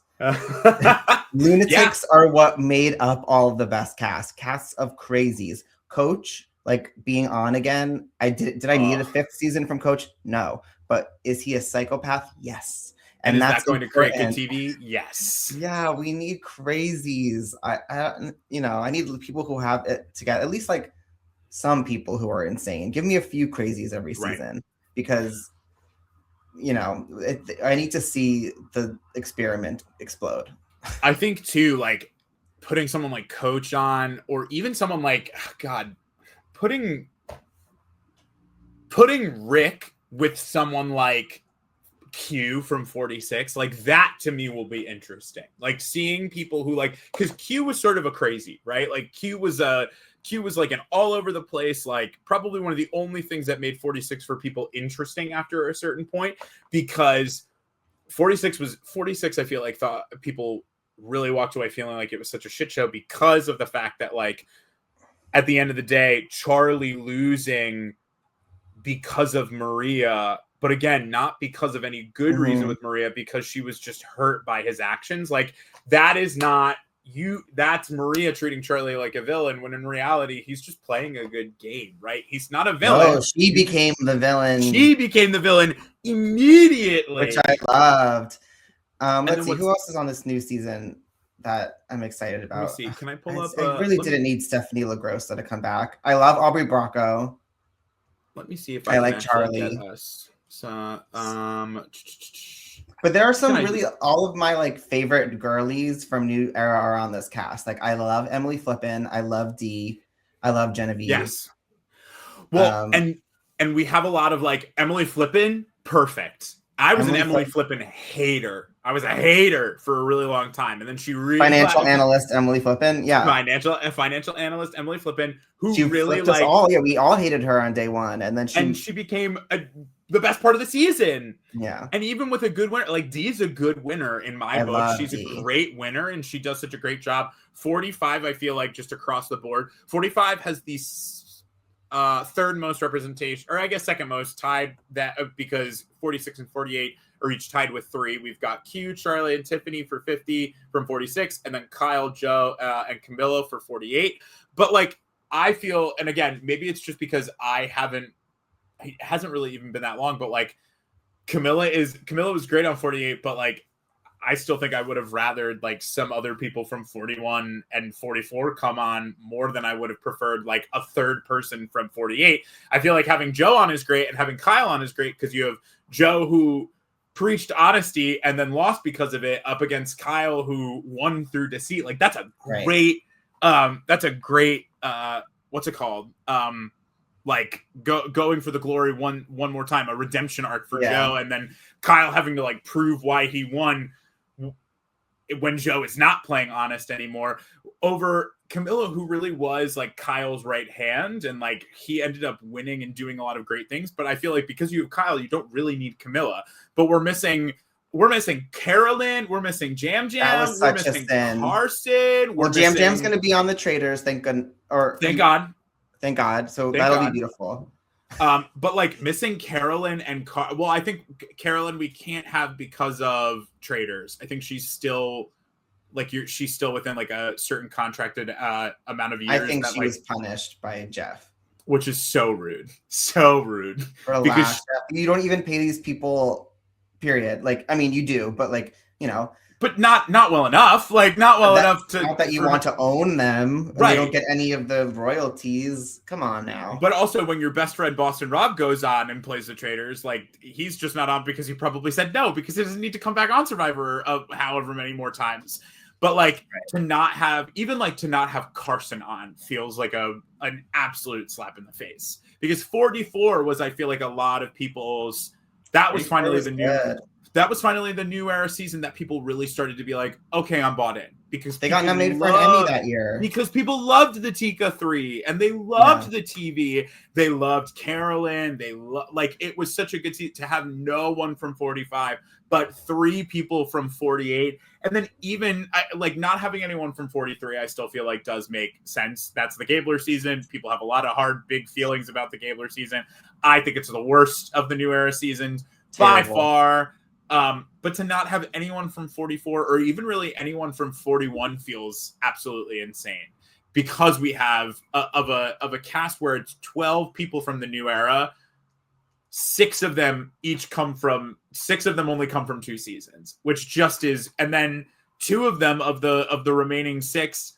Lunatics are what made up all of the best casts of crazies. Coach, like being on again. Did I need a 5th season from Coach? No. But is he a psychopath? Yes. And that's going to create good TV? Yes. Yeah, we need crazies. I need people who have it together. At least like some people who are insane. Give me a few crazies every season, because I need to see the experiment explode. I think too, like putting someone like Coach on, or even someone like putting Rick with someone like Q from 46, like that to me will be interesting. Like seeing people who like, because Q was sort of a crazy, right? Like Q was like an all over the place, like probably one of the only things that made 46 for people interesting after a certain point, because 46 I feel like thought people really walked away feeling like it was such a shit show because of the fact that like at the end of the day, Charlie losing because of Maria, but again, not because of any good reason with Maria, because she was just hurt by his actions. Like that is not that's Maria treating Charlie like a villain, when in reality he's just playing a good game, right? He's not a villain. Oh, she became the villain. She became the villain immediately, which I loved. Let's see who else is on this new season that I'm excited about. Let me see. Can I pull up? I really didn't need Stephanie LaGrossa to come back. I love Aubrey Bracco. Let me see if I like Charlie. So, but there are some all of my like favorite girlies from New Era are on this cast. Like I love Emily Flippin, I love Dee, I love Genevieve. Yes. Well, and we have a lot of like Emily Flippin, perfect. I was an Emily Flippin hater. I was a hater for a really long time, and then she really financial analyst Emily Flippin, financial analyst Emily Flippin, who she really like us all. Yeah, we all hated her on day one, and then she became the best part of the season. Yeah, and even with a good winner, like Dee's a good winner in my book. She's a great winner, and she does such a great job. 45, I feel like just across the board, 45 has these third most representation, or I guess second most, tied that because 46 and 48 are each tied with 3. We've got Q, Charlie, and Tiffany for 50 from 46, and then Kyle, Joe, and Camilla for 48. But like, I feel, and again, maybe it's just because it hasn't really even been that long, but like Camilla was great on 48, but like I still think I would have rathered like some other people from 41 and 44 come on more than I would have preferred like a third person from 48. I feel like having Joe on is great and having Kyle on is great because you have Joe who preached honesty and then lost because of it up against Kyle who won through deceit. Like that's a great what's it called? Like going for the glory one more time, a redemption arc for Joe, and then Kyle having to like prove why he won when Joe is not playing honest anymore over Camilla, who really was like Kyle's right hand, and like he ended up winning and doing a lot of great things. But I feel like because you have Kyle, you don't really need Camilla. But we're missing Carolyn, we're missing Jam, we're missing Carson. Jam's going to be on the Traders, thank God. So that'll be beautiful. But like missing Carolyn and I think Carolyn we can't have because of Traders. I think she's still she's still within like a certain contracted amount of years. I think she was punished by Jeff, which is so rude. Relax, you don't even pay these people. Period. Like, I mean, you do, but like, you know. But not well enough. Like not well enough to not that you want to own them. Right. You don't get any of the royalties. Come on now. But also when your best friend Boston Rob goes on and plays the Traders, like he's just not on because he probably said no because he doesn't need to come back on Survivor of however many more times. But like to not have Carson on feels like an absolute slap in the face. Because 44 was, I feel like, a lot of people's that was finally the new era season that people really started to be like, okay, I'm bought in, because they got nominated for an Emmy that year because people loved the Tika 3 and they loved the TV. They loved Carolyn. Like it was such a good season to have no one from 45, but 3 people from 48. And then even like not having anyone from 43, I still feel like does make sense. That's the Gabler season. People have a lot of hard, big feelings about the Gabler season. I think it's the worst of the new era seasons by far. But to not have anyone from 44 or even really anyone from 41 feels absolutely insane, because we have of a cast where it's 12 people from the new era. 6 of them only come from 2 seasons, which just is, and then 2 of them of the remaining 6,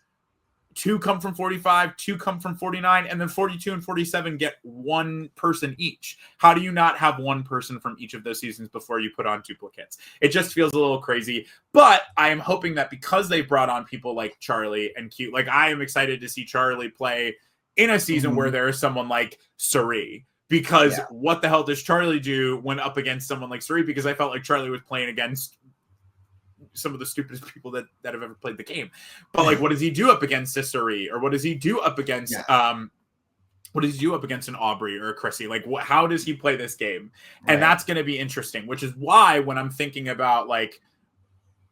2 come from 45, 2 come from 49, and then 42 and 47 get 1 person each. How do you not have 1 person from each of those seasons before you put on duplicates? It just feels a little crazy. But I am hoping that because they brought on people like Charlie and Q, like I am excited to see Charlie play in a season where there is someone like Suri. Because what the hell does Charlie do when up against someone like Suri? Because I felt like Charlie was playing against some of the stupidest people that have ever played the game. But like, what does he do up against Suri? Or what does he do up against an Aubrey or a Chrissy? Like, how does he play this game? Right. And that's going to be interesting, which is why when I'm thinking about like,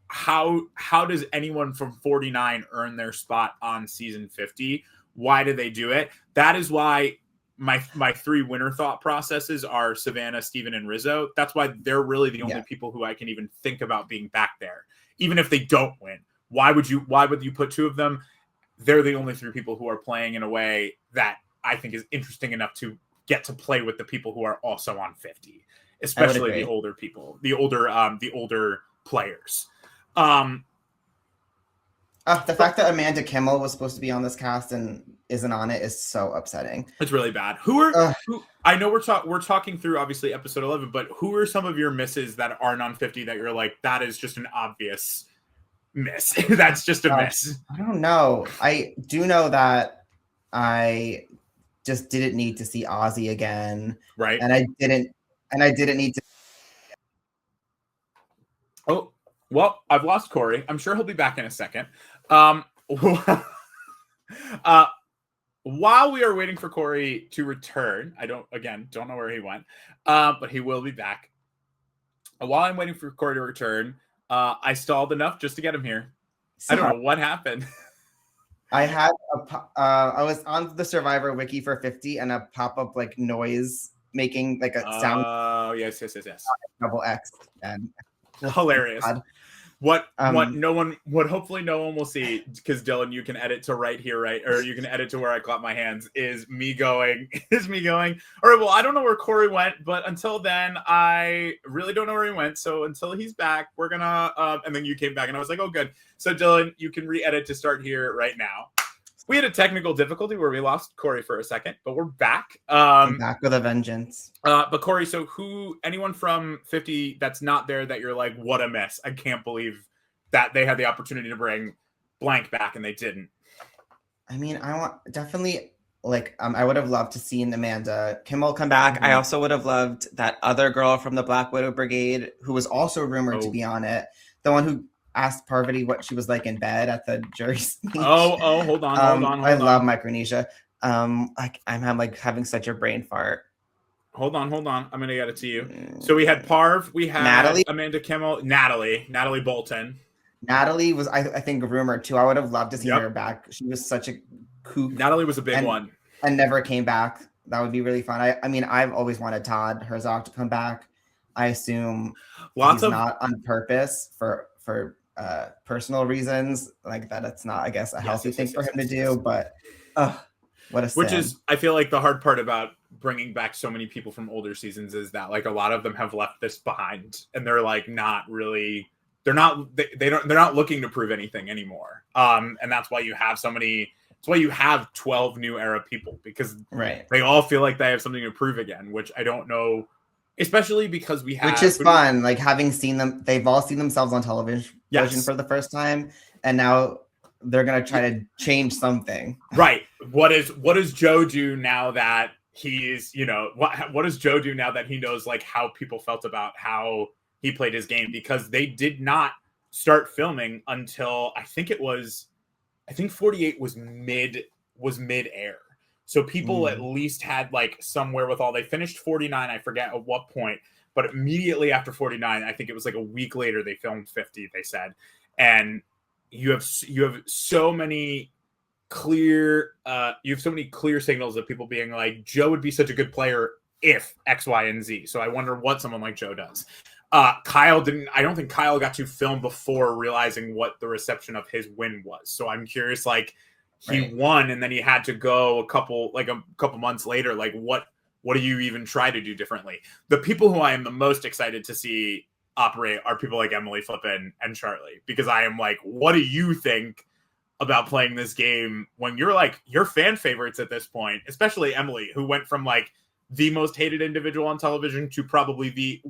how does anyone from 49 earn their spot on season 50? Why do they do it? That is why my 3 winner thought processes are Savannah, Steven, and Rizzo. That's why they're really the only people who I can even think about being back there, even if they don't win. Why would you put 2 of them? They're the only 3 people who are playing in a way that I think is interesting enough to get to play with the people who are also on 50, especially the older people, the older players. The fact that Amanda Kimmel was supposed to be on this cast and isn't on it is so upsetting. It's really bad. Who I know we're talking through obviously episode 11, but who are some of your misses that aren't on 50 that you're like, that is just an obvious miss? That's just a miss. I don't know. I do know that I just didn't need to see Ozzy again. Right. And I didn't need to. Oh, well, I've lost Corey. I'm sure he'll be back in a second. While we are waiting for Corey to return, I don't know where he went, but he will be back. While I'm waiting for Corey to return, I stalled enough just to get him here. I don't know what happened. I was on the Survivor wiki for 50 and a pop-up like noise making like a sound. Oh, yes. Double X and hilarious. God. What hopefully no one will see, because Dylan, you can edit to right here, right? Or you can edit to where I clap my hands, is me going, all right, well, I don't know where Corey went, but until then, I really don't know where he went. So until he's back, we're gonna, and then you came back and I was like, oh, good. So Dylan, you can re-edit to start here right now. We had a technical difficulty where we lost Corey for a second, but we're back. I'm back with a vengeance. But Corey, so anyone from 50 that's not there that you're like, what a mess. I can't believe that they had the opportunity to bring blank back and they didn't. I mean, I would have loved to see Amanda Kimmel come back. Mm-hmm. I also would have loved that other girl from the Black Widow Brigade who was also rumored to be on it. The one who asked Parvati what she was like in bed at the jury speech. Hold on. I love Micronesia. I'm having such a brain fart. Hold on. I'm gonna get it to you. So we had Parv, we had Natalie, Amanda Kimmel, Natalie Bolton. Natalie was, I think, rumored too. I would have loved to see her back. She was such a kook. Natalie was a big one, and never came back. That would be really fun. I mean, I've always wanted Todd Herzog to come back. I assume not on purpose for personal reasons, like that. It's not, I guess, a healthy thing for him to do. But what a sin. Which is, I feel like the hard part about bringing back so many people from older seasons is that like a lot of them have left this behind, and they're like not really. They're not looking to prove anything anymore. And that's why you have so many. That's why you have 12 new era people, because they all feel like they have something to prove again, which I don't know. Especially because we have, which is fun, like having seen them, they've all seen themselves on television for the first time, and now they're gonna try to change something. Right. What does Joe do now that he's, what does Joe do now that he knows like how people felt about how he played his game? Because they did not start filming until I think 48 was mid-air. So people at least had like some wherewithal. They finished 49, I forget at what point, but immediately after 49, I think it was like a week later, they filmed 50, they said. And you have so many clear signals of people being like, Joe would be such a good player if X, Y, and Z. So I wonder what someone like Joe does. I don't think Kyle got to film before realizing what the reception of his win was. So I'm curious, like, he won and then he had to go a couple months later. Like, what do you even try to do differently? The people who I am the most excited to see operate are people like Emily Flippin and Charlie, because I am like, what do you think about playing this game when you're like your fan favorites at this point, especially Emily, who went from like the most hated individual on television to probably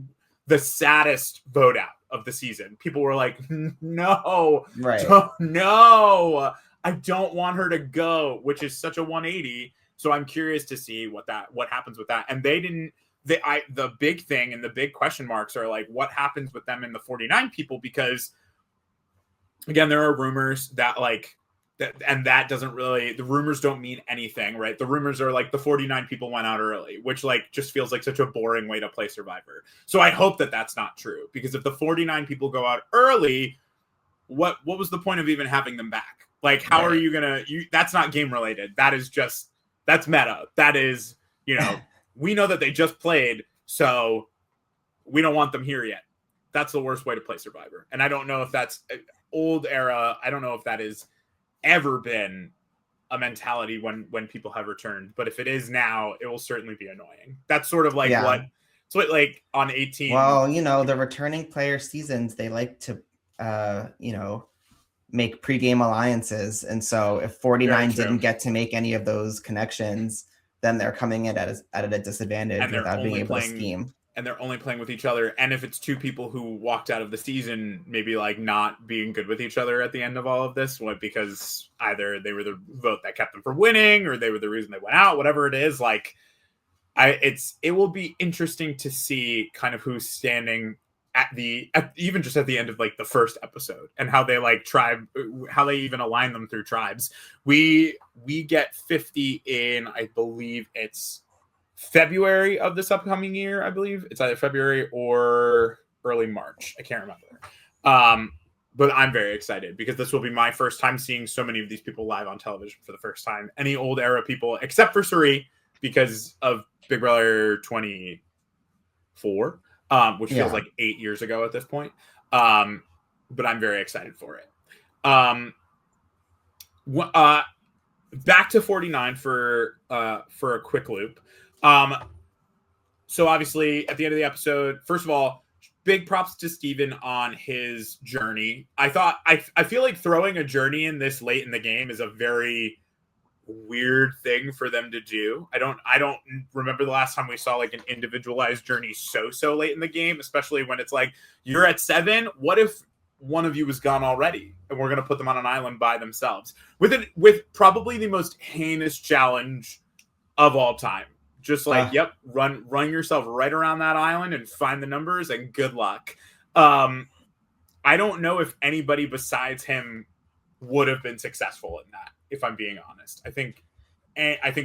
the saddest vote out of the season. People were like, no, I don't want her to go, which is such a 180. So I'm curious to see what happens with that. And the big thing and the big question marks are like, what happens with them in the 49 people? Because again, there are rumors that like that, and that doesn't really, the rumors don't mean anything, right? The rumors are like the 49 people went out early, which like just feels like such a boring way to play Survivor. So I hope that that's not true, because if the 49 people go out early, what was the point of even having them back? Like, how are you gonna? That's not game related. That's meta. That is, we know that they just played, so we don't want them here yet. That's the worst way to play Survivor. And I don't know if that's old era. I don't know if that has ever been a mentality when people have returned. But if it is now, it will certainly be annoying. That's sort of like what like on 18. Well, the returning player seasons, they like to, make pre-game alliances. And so if 49 didn't get to make any of those connections, then they're coming in at a disadvantage without being able to scheme. And they're only playing with each other. And if it's two people who walked out of the season, maybe like not being good with each other at the end of all of this, because either they were the vote that kept them from winning, or they were the reason they went out, whatever it is, like it will be interesting to see kind of who's standing even just at the end of like the first episode, and how they like how they even align them through tribes. We get 50 in, I believe it's February of this upcoming year. I believe it's either February or early March. I can't remember. But I'm very excited because this will be my first time seeing so many of these people live on television for the first time. Any old era people, except for Suri, because of Big Brother 24, which feels like 8 years ago at this point. But I'm very excited for it. Back to 49 for a quick loop. So obviously at the end of the episode, first of all, big props to Steven on his journey. I feel like throwing a journey in this late in the game is a very weird thing for them to do. I don't remember the last time we saw like an individualized journey so late in the game, especially when it's like you're at 7. What if one of you was gone already and we're going to put them on an island by themselves with probably the most heinous challenge of all time? Just like, run yourself right around that island and find the numbers and good luck. I don't know if anybody besides him would have been successful in that, if I'm being honest. I think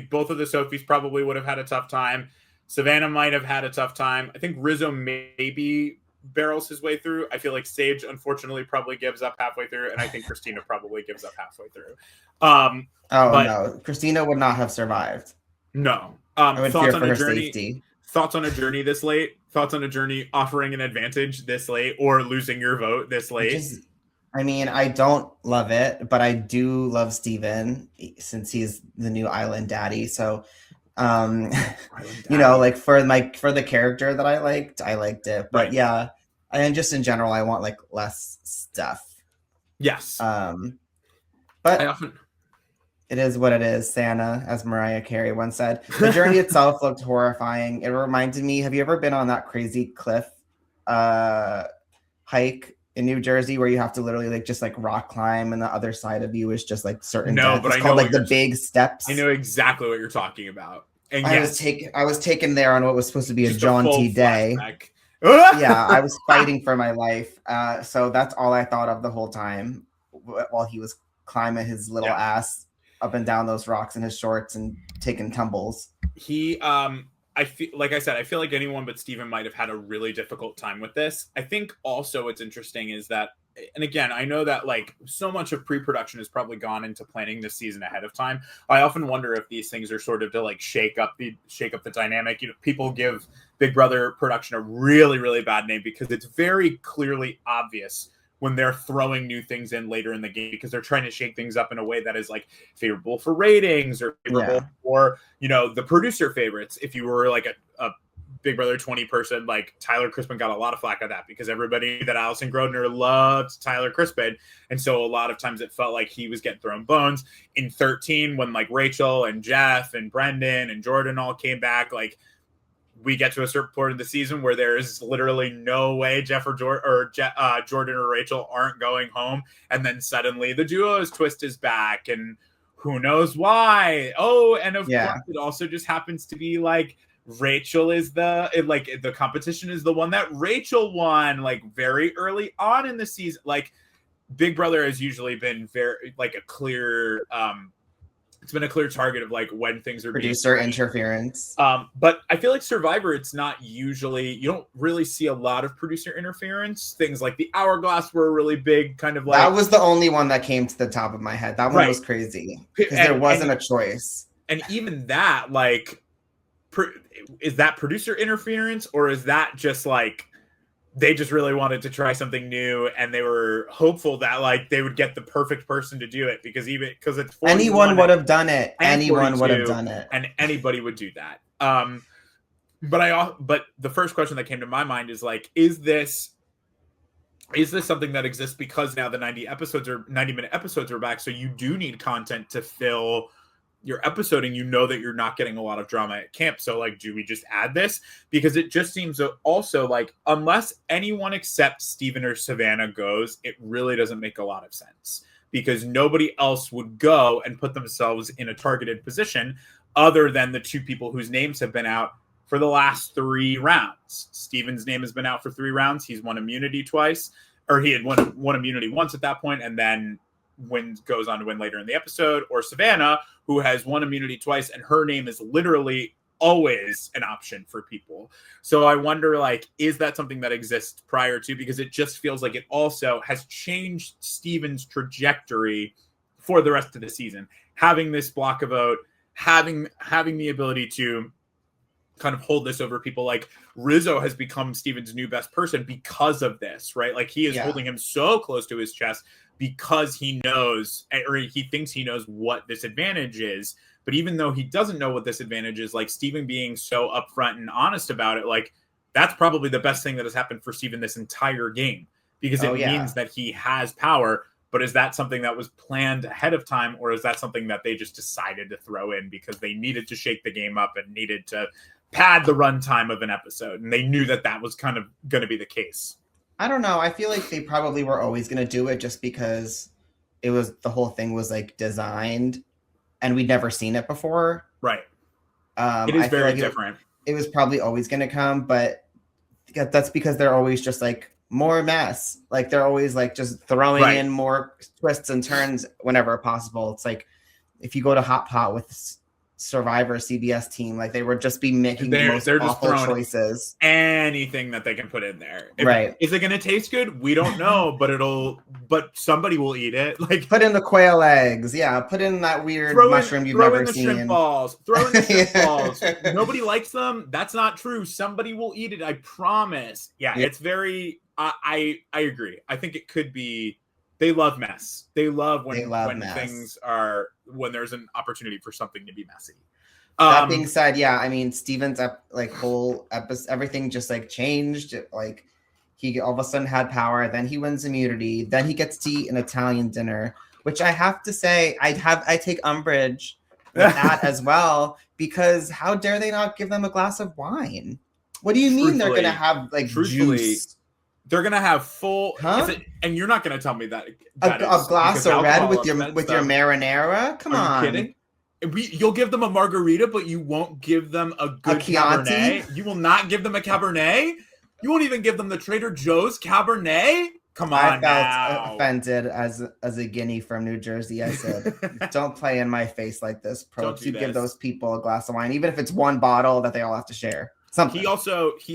both of the Sophies probably would have had a tough time. Savannah might have had a tough time. I think Rizzo maybe barrels his way through. I feel like Sage, unfortunately, probably gives up halfway through. And I think Christina probably gives up halfway through. No. Christina would not have survived. No. I would fear for her safety. Thoughts on a journey this late? Thoughts on a journey offering an advantage this late or losing your vote this late? I don't love it, but I do love Steven since he's the new island daddy. So, like for the character that I liked it. But right. Yeah, and just in general, I want like less stuff. Yes. But it is what it is, Santa, as Mariah Carey once said. The journey itself looked horrifying. It reminded me, have you ever been on that crazy cliff hike in New Jersey where you have to literally just rock climb and the other side of you is just certain death? It's called the big steps. I know exactly what you're talking about. And I was taken there on what was supposed to be just a jaunty day. Yeah, I was fighting for my life. So that's all I thought of the whole time while he was climbing his little ass up and down those rocks in his shorts and taking tumbles. I feel like anyone but Steven might have had a really difficult time with this. I think also what's interesting is that, and again, I know that so much of pre-production has probably gone into planning this season ahead of time. I often wonder if these things are sort of to shake up the dynamic. People give Big Brother production a really, really bad name because it's very clearly obvious when they're throwing new things in later in the game because they're trying to shake things up in a way that is favorable for ratings or favorable for, the producer favorites. If you were a Big Brother 20 person, Tyler Crispin got a lot of flack at that because everybody that Allison Grodner loved Tyler Crispin. And so a lot of times it felt like he was getting thrown bones. In 13, when Rachel and Jeff and Brendan and Jordan all came back, we get to a certain point of the season where there is literally no way Jeff or Jordan or Rachel aren't going home. And then suddenly the duo's twist is back and who knows why. Oh, and of course it also just happens to be Rachel is the competition is the one that Rachel won very early on in the season. Big Brother has usually been very a clear, it's been a clear target of when things are producer interference. But I feel like Survivor, it's not usually, you don't really see a lot of producer interference. Things like the Hourglass were a really big kind of that was the only one that came to the top of my head. That one was crazy because there wasn't a choice. And even that, is that producer interference or is that just they just really wanted to try something new and they were hopeful that they would get the perfect person to do it because it's anyone would have done it. Anyone would have done it. And anybody would do that. But the first question that came to my mind is is this something that exists because now the 90-minute episodes are back, so you do need content to fill your episode and that you're not getting a lot of drama at camp. So do we just add this? Because it just seems also unless anyone except Steven or Savannah goes, it really doesn't make a lot of sense because nobody else would go and put themselves in a targeted position other than the two people whose names have been out for the last 3 rounds. Steven's name has been out for 3 rounds. He's won immunity twice, or he had won immunity once at that point, and then goes on to win later in the episode, or Savannah, who has won immunity twice, and her name is literally always an option for people. So I wonder, like, is that something that exists prior to? Because it just feels like it also has changed Steven's trajectory for the rest of the season. Having this block of vote, having the ability to kind of hold this over people, like Rizzo has become Steven's new best person because of this, right? Like he is holding him so close to his chest because he knows, or he thinks he knows what this advantage is. But even though he doesn't know what this advantage is, like Steven being so upfront and honest about it, like that's probably the best thing that has happened for Steven this entire game, because it means that he has power. But is that something that was planned ahead of time, or is that something that they just decided to throw in because they needed to shake the game up and needed to pad the runtime of an episode, and they knew that that was kind of going to be the case? I don't know. I feel like they probably were always going to do it just because it was, the whole thing was like designed and we'd never seen it before. Right. It is very different. It was probably always going to come, but that's because they're always just like more mess. Like they're always like just throwing in more twists and turns whenever possible. It's like if you go to Hot Pot with Survivor CBS team, like they would just be making the most awful choices. Anything that they can put in there. Is it going to taste good? We don't know, but somebody will eat it. Like put in the quail eggs. Yeah. Put in that weird mushroom you've never seen. Shrimp balls. Throw in the shrimp balls. Nobody likes them. That's not true. Somebody will eat it. I promise. Yeah. It's very, I agree. I think it could be, they love mess. They love when things are, when there's an opportunity for something to be messy. That being said, I mean, Steven's whole episode, everything just like changed. Like he all of a sudden had power. Then he wins immunity. Then he gets to eat an Italian dinner, which I have to say, I take umbrage with that as well, because how dare they not give them a glass of wine? What do you mean they're going to have like juice? They're gonna have full, and you're not gonna tell me that a glass of red with your marinara. Come on, you kidding? You'll give them a margarita, but you won't give them a good Cabernet. You will not give them a Cabernet. You won't even give them the Trader Joe's Cabernet. Come on, I felt offended as a guinea from New Jersey. I said, "Don't play in my face like this, Pro. You give those people a glass of wine, even if it's one bottle that they all have to share." Something. He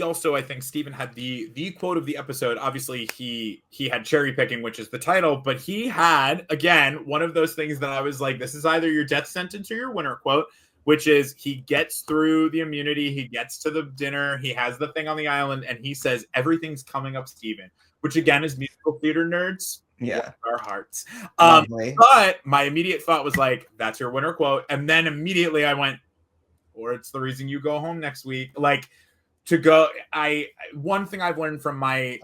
also, I think Steven had the quote of the episode. Obviously, he had cherry picking, which is the title, but he had, again, one of those things that I was like, this is either your death sentence or your winner quote, which is he gets through the immunity, he gets to the dinner, he has the thing on the island, and he says, everything's coming up, Steven, which again is musical theater nerds. Yeah. Our hearts. But my immediate thought was like, that's your winner quote. And then immediately I went, or it's the reason you go home next week. Like to go, one thing I've learned from my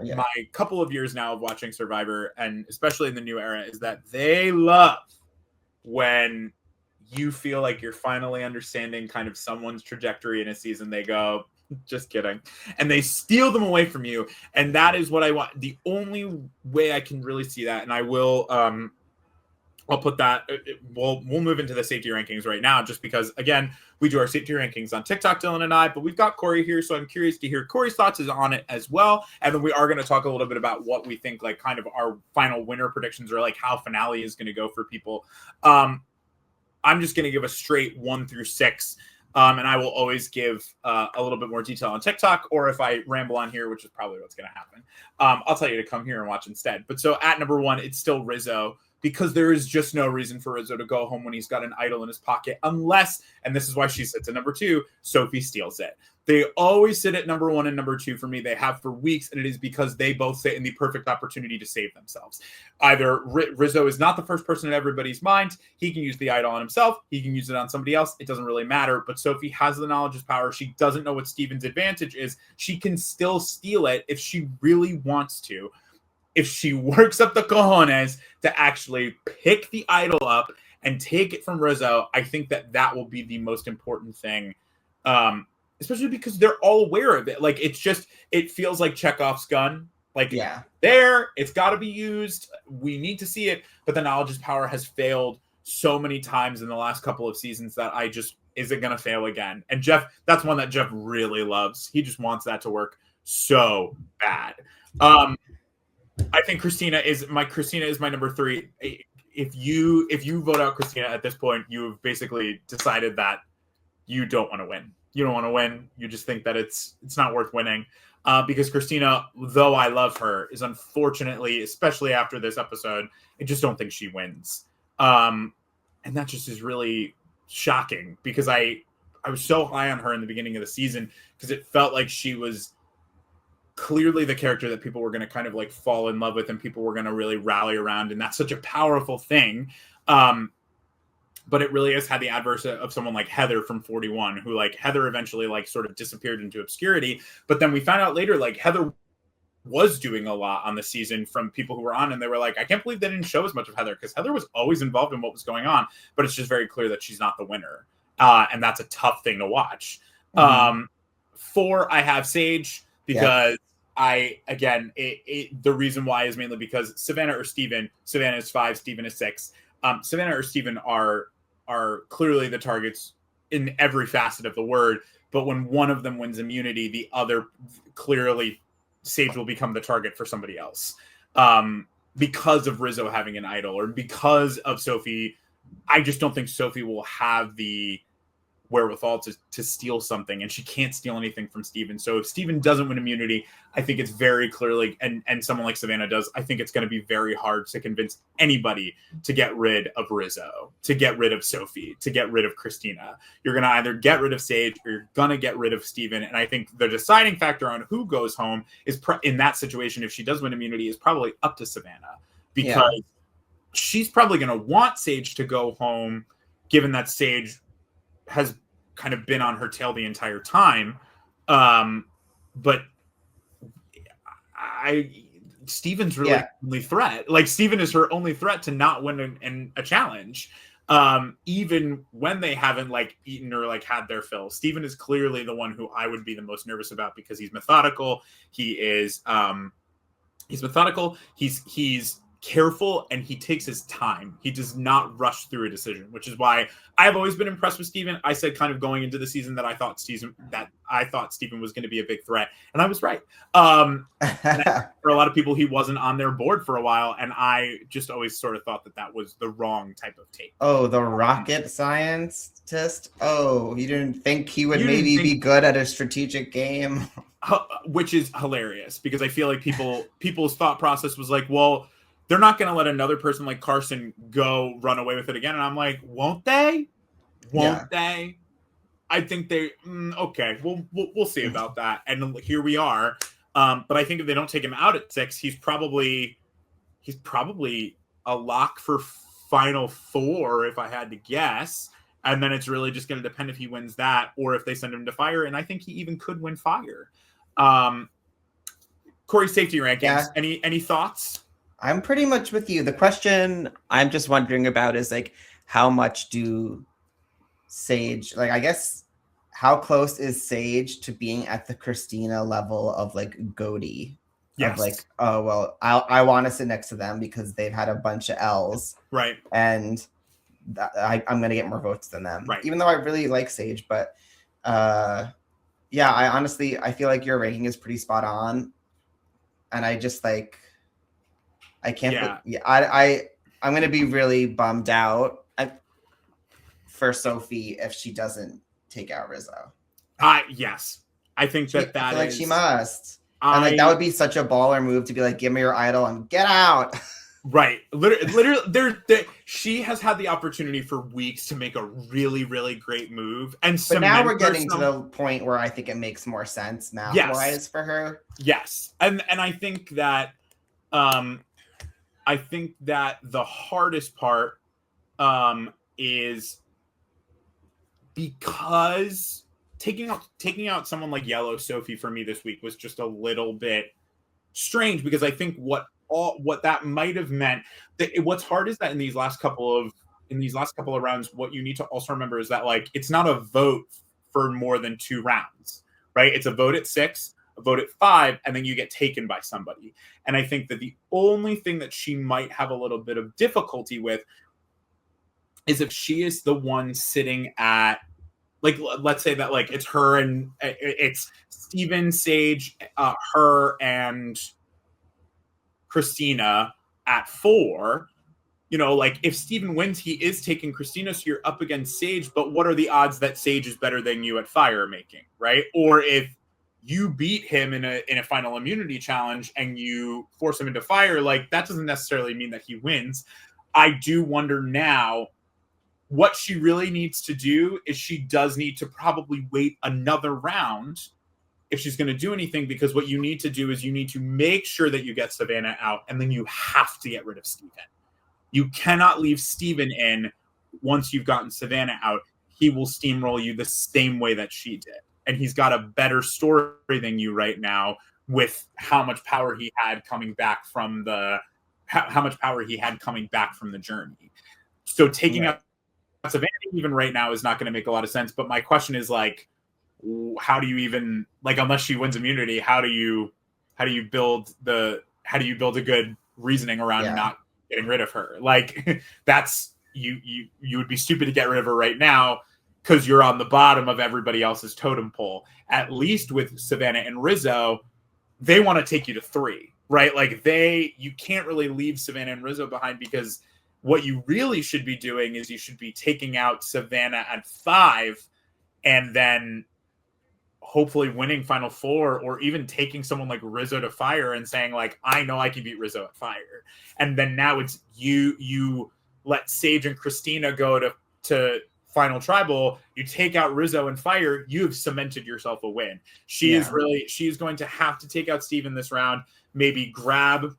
couple of years now of watching Survivor, and especially in the new era, is that they love when you feel like you're finally understanding kind of someone's trajectory in a season. They go, just kidding. And they steal them away from you. And that is what I want. The only way I can really see that, and I will, I'll put that, we'll move into the safety rankings right now, just because, again, we do our safety rankings on TikTok, Dylan and I, but we've got Corey here, so I'm curious to hear Corey's thoughts on it as well. And then we are going to talk a little bit about what we think, like, kind of our final winner predictions, or like how finale is going to go for people. I'm just going to give a straight 1 through 6. And I will always give a little bit more detail on TikTok, or if I ramble on here, which is probably what's going to happen, I'll tell you to come here and watch instead. But so at number 1, it's still Rizzo, because there is just no reason for Rizzo to go home when he's got an idol in his pocket, unless, and this is why she sits at number 2, Sophie steals it. They always sit at number 1 and number 2 for me. They have for weeks, and it is because they both sit in the perfect opportunity to save themselves. Either Rizzo is not the first person in everybody's mind. He can use the idol on himself. He can use it on somebody else. It doesn't really matter. But Sophie has the knowledge of power. She doesn't know what Steven's advantage is. She can still steal it if she really wants to. If she works up the cojones to actually pick the idol up and take it from Rizzo, I think that will be the most important thing, especially because they're all aware of it. Like, it feels like Chekhov's gun. Like, it's got to be used. We need to see it. But the knowledge is power has failed so many times in the last couple of seasons that is it going to fail again? And Jeff, that's one that Jeff really loves. He just wants that to work so bad. I think Christina is my number 3. If you vote out Christina at this point, you've basically decided that you don't want to win. You don't want to win. You just think that it's not worth winning. Because Christina, though I love her, is unfortunately, especially after this episode, I just don't think she wins. And that just is really shocking because I was so high on her in the beginning of the season because it felt like she was clearly the character that people were going to kind of like fall in love with and people were going to really rally around. And that's such a powerful thing. But it really has had the adverse of someone like Heather from 41, who like Heather eventually like sort of disappeared into obscurity. But then we found out later, like Heather was doing a lot on the season from people who were on, and they were like, I can't believe they didn't show as much of Heather because Heather was always involved in what was going on, but it's just very clear that she's not the winner. And that's a tough thing to watch. 4, I have Sage because the reason why is mainly because Savannah or Steven. Savannah is 5, Steven is 6. Savannah or Steven are clearly the targets in every facet of the word, but when one of them wins immunity, the other clearly Sage will become the target for somebody else. Because of Rizzo having an idol or because of Sophie, I just don't think Sophie will have the wherewithal to steal something, and she can't steal anything from Steven. So if Steven doesn't win immunity, I think it's very clearly, and someone like Savannah does, I think it's going to be very hard to convince anybody to get rid of Rizzo, to get rid of Sophie, to get rid of Christina. You're going to either get rid of Sage or you're going to get rid of Steven. And I think the deciding factor on who goes home is in that situation, if she does win immunity, is probably up to Savannah, because she's probably going to want Sage to go home, given that Sage has kind of been on her tail the entire time. But Steven's really the only threat. Like Steven is her only threat to not win a challenge. Even when they haven't like eaten or like had their fill. Steven is clearly the one who I would be the most nervous about because he's methodical. He's methodical. He's careful, and he takes his time. He does not rush through a decision, which is why I've always been impressed with Steven. I said kind of going into the season that I thought Steven was going to be a big threat, and I was right. For a lot of people, he wasn't on their board for a while, and I just always sort of thought that was the wrong type of take. Oh, the rocket scientist? Oh, you didn't think he would be good at a strategic game? Which is hilarious, because I feel like people's thought process was like, well, they're not going to let another person like Carson go run away with it again. And I'm like, won't they? Won't they? I think they, okay, we'll see about that. And here we are. But I think if they don't take him out at 6, he's probably a lock for final 4, if I had to guess. And then it's really just going to depend if he wins that or if they send him to Fire. And I think he even could win Fire. Corey, safety rankings. Yeah. Any thoughts? I'm pretty much with you. The question I'm just wondering about is like, how much do Sage, like, I guess, how close is Sage to being at the Christina level of like Goaty? Yes. Of like, oh, well, I want to sit next to them because they've had a bunch of L's. Right. And I'm going to get more votes than them. Right. Even though I really like Sage, but I feel like your ranking is pretty spot on. And I just like, I can't. I'm going to be really bummed out for Sophie if she doesn't take out Rizzo. Yes, I think that I feel like she must. And like that would be such a baller move to be like, give me your idol and get out. Right. Literally, she has had the opportunity for weeks to make a really, really great move, but now we're getting to the point where I think it makes more sense math-wise for her. Yes, and I think that. I think that the hardest part is because taking out someone like Yellow Sophie for me this week was just a little bit strange, because I think what that might have meant what's hard is that in these last couple of rounds, what you need to also remember is that like it's not a vote for more than 2 rounds, right? It's a vote at 6. Vote at 5, and then you get taken by somebody. And I think that the only thing that she might have a little bit of difficulty with is if she is the one sitting at, like, let's say that like it's her and it's Steven, Sage, her and Christina at 4. you know, like if Steven wins, he is taking Christina, so you're up against Sage, but what are the odds that Sage is better than you at fire making, right? Or if you beat him in a final immunity challenge and you force him into fire, like that doesn't necessarily mean that he wins. I do wonder now what she really needs to do is she does need to probably wait another round if she's going to do anything, because what you need to do is you need to make sure that you get Savannah out, and then you have to get rid of Steven. You cannot leave Steven in once you've gotten Savannah out. He will steamroll you the same way that she did. And he's got a better story than you right now with how much power he had coming back from the journey. So taking out Savannah even right now is not going to make a lot of sense. But my question is like, how do you even, like, unless she wins immunity, how do you build a good reasoning around not getting rid of her? Like, that's you would be stupid to get rid of her right now because you're on the bottom of everybody else's totem pole. At least with Savannah and Rizzo, they want to take you to 3, right? Like you can't really leave Savannah and Rizzo behind, because what you really should be doing is you should be taking out Savannah at 5 and then hopefully winning Final 4, or even taking someone like Rizzo to fire and saying like, I know I can beat Rizzo at fire. And then now it's you let Sage and Christina go to Final Tribal, you take out Rizzo and fire, you have cemented yourself a win. She's going to have to take out Steven this round, maybe grab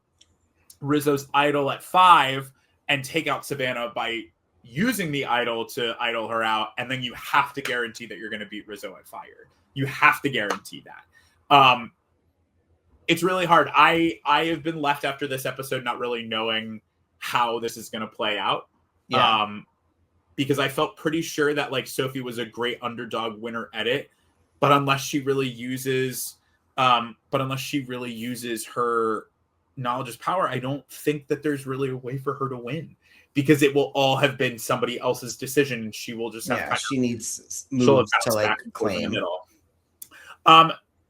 Rizzo's idol at 5 and take out Savannah by using the idol to idol her out. And then you have to guarantee that you're going to beat Rizzo at fire. You have to guarantee that. It's really hard. I have been left after this episode not really knowing how this is going to play out. Yeah. Because I felt pretty sure that like Sophie was a great underdog winner edit, but unless she really uses her knowledge is power, I don't think that there's really a way for her to win, because it will all have been somebody else's decision, and she will just have she needs moves to like claim.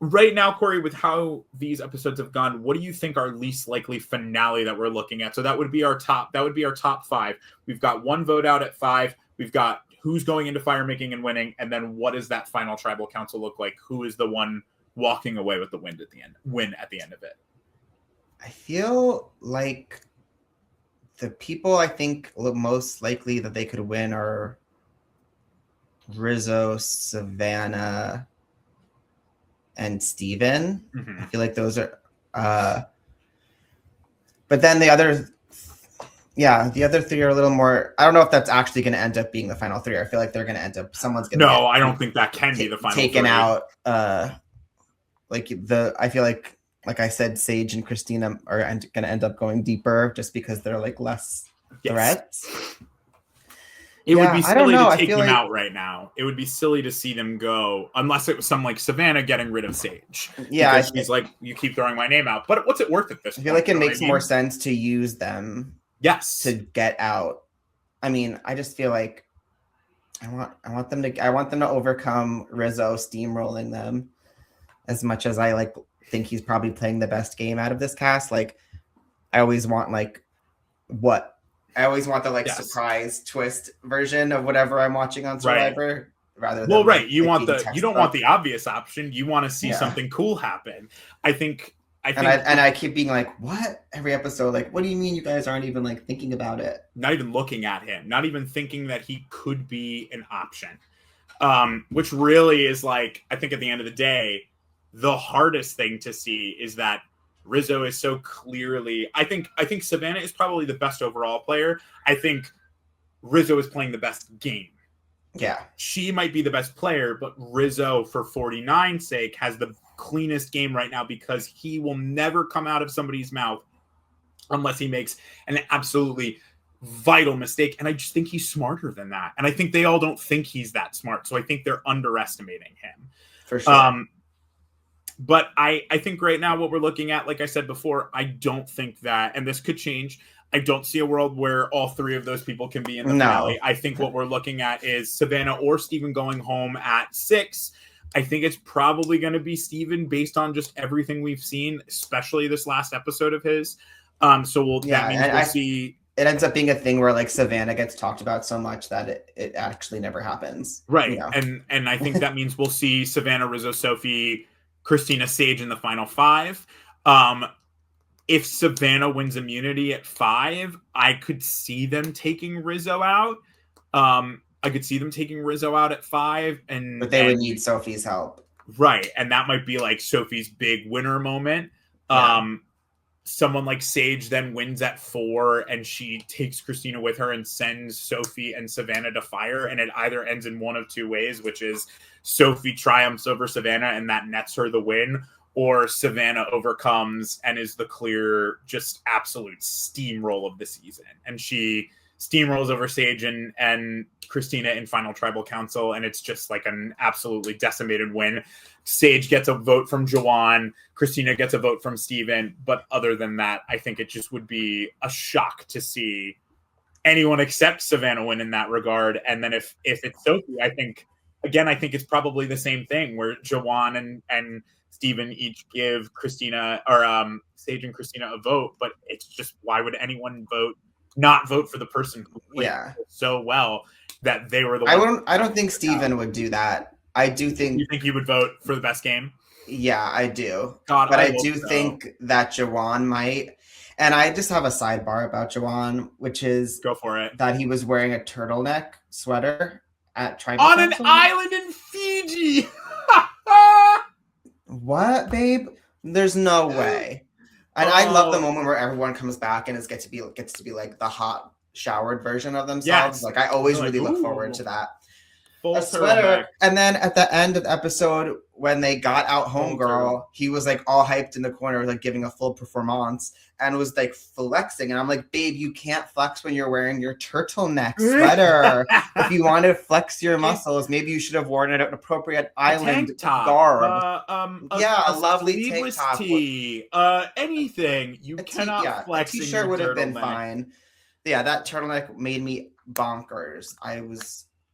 Right now, Corey, with how these episodes have gone, what do you think our least likely finale that we're looking at? So that would be our top 5. We've got one vote out at 5. We've got who's going into fire making and winning, and then what does that final tribal council look like? Who is the one walking away with the win at the end of it? I feel like the people I think most likely that they could win are Rizzo, Savannah, and Steven. I feel like those are but then the other 3 are a little more, I don't know if that's actually going to end up being the final 3. I feel like they're going to end up, someone's going to I don't think that can be the final taken 3. out. I feel like I said, Sage and Christina are going to end up going deeper just because they're like less threats. It would be silly to take them out right now. It would be silly to see them go, unless it was some like Savannah getting rid of Sage. Yeah, because she's like, you keep throwing my name out. But what's it worth at this point? I feel like it makes more sense to use them. Yes. To get out. I mean, I just feel like I want them to overcome Rizzo steamrolling them, as much as I like think he's probably playing the best game out of this cast. Like I always want the surprise twist version of whatever I'm watching on Survivor, rather than you don't want the obvious option. You want to see something cool happen. I think I keep being like, what? Every episode, like, what do you mean you guys aren't even like thinking about it? Not even looking at him, not even thinking that he could be an option. Which really is like, I think at the end of the day, the hardest thing to see is that Rizzo is so clearly, I think Savannah is probably the best overall player. I think Rizzo is playing the best game. Yeah. She might be the best player, but Rizzo, for 49's sake, has the cleanest game right now, because he will never come out of somebody's mouth unless he makes an absolutely vital mistake. And I just think he's smarter than that. And I think they all don't think he's that smart. So I think they're underestimating him. For sure. But I think right now what we're looking at, like I said before, I don't think that, and this could change, I don't see a world where all 3 of those people can be in the finale. I think what we're looking at is Savannah or Steven going home at 6. I think it's probably going to be Steven based on just everything we've seen, especially this last episode of his. So we'll see it ends up being a thing where like Savannah gets talked about so much that it actually never happens. Right. And I think that means we'll see Savannah, Rizzo, Sophie, Christina, Sage in the final 5. If Savannah wins immunity at 5, I could see them taking Rizzo out. I could see them taking Rizzo out at 5, but they would need Sophie's help. Right. And that might be like Sophie's big winner moment. Yeah. Someone like Sage then wins at 4 and she takes Christina with her and sends Sophie and Savannah to fire. And it either ends in one of 2 ways, which is Sophie triumphs over Savannah and that nets her the win, or Savannah overcomes and is the clear, just absolute steamroll of the season. And she steamrolls over Sage and Christina in Final Tribal Council, and it's just like an absolutely decimated win. Sage gets a vote from Jawan, Christina gets a vote from Steven, but other than that, I think it just would be a shock to see anyone except Savannah win in that regard. And then if it's Sophie, I think it's probably the same thing where Jawan and Steven each give Christina or Sage and Christina a vote, but it's just, why would anyone not vote for the person who played so well that they were the one? I don't think Steven would do that. I do think... You think he would vote for the best game? Yeah, I do. God, but I do think that Jawan might. And I just have a sidebar about Jawan, which is... Go for it. That he was wearing a turtleneck sweater at Tribal on Council? An island in Fiji! What, babe? There's no way. And I love the moment where everyone comes back and gets to be like the hot showered version of themselves. Yes. Like I always really look forward to that. Full a sweater. And then at the end of the episode, when they got out Homegirl, he was like all hyped in the corner, like giving a full performance and was like flexing. And I'm like, babe, you can't flex when you're wearing your turtleneck sweater. If you want to flex your muscles, maybe you should have worn an appropriate island garb. A lovely tank top. Tee. Anything. You cannot flex. A t-shirt would have been fine. Yeah, that turtleneck made me bonkers.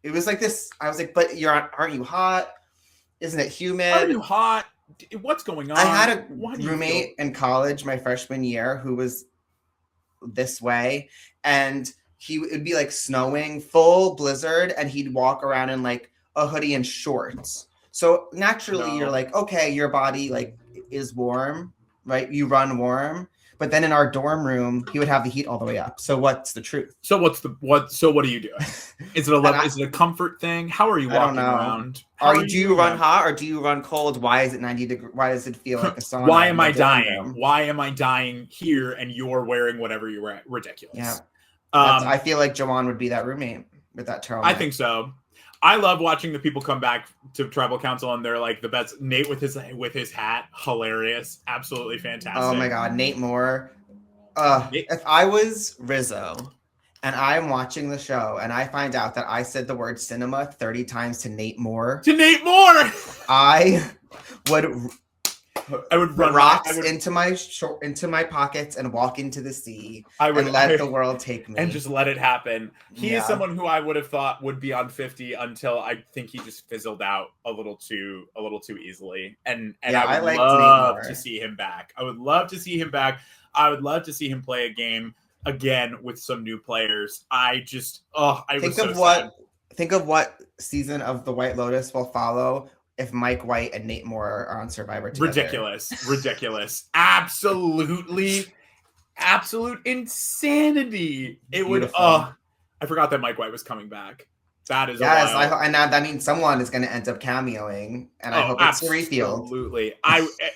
It was like this. I was like, but aren't you hot? Isn't it humid? Are you hot? What's going on? I had a roommate in college my freshman year who was this way, and it'd be like snowing, full blizzard, and he'd walk around in like a hoodie and shorts. So naturally, you're like, okay, your body like is warm, right? You run warm. But then in our dorm room, he would have the heat all the way up. So what's the truth? So what are you doing? Is it a comfort thing? How are you walking around? Do you run hot or do you run cold? Why is it 90 degrees? Why does it feel like a sauna? Why am I dying? Why am I dying here and you're wearing whatever you're wearing? Ridiculous. Yeah. I feel like Jawan would be that roommate with that turtleneck. I think so. I love watching the people come back to Tribal Council and they're like the best. Nate with his hat, hilarious, absolutely fantastic. Oh my god, Nate Moore. If I was Rizzo and I'm watching the show and I find out that I said the word cinema 30 times to Nate Moore. I would run rocks into my pockets and walk into the sea and let the world take me. And just let it happen. He is someone who I would have thought would be on 50 until I think he just fizzled out a little too easily. And I would love to see him back. I would love to see him back. I would love to see him play a game again with some new players. Think of what season of The White Lotus will follow if Mike White and Nate Moore are on Survivor together. Ridiculous. Absolute insanity. It would. I forgot that Mike White was coming back. That is and now that means someone is going to end up cameoing, and I hope it's Suri Field. Absolutely.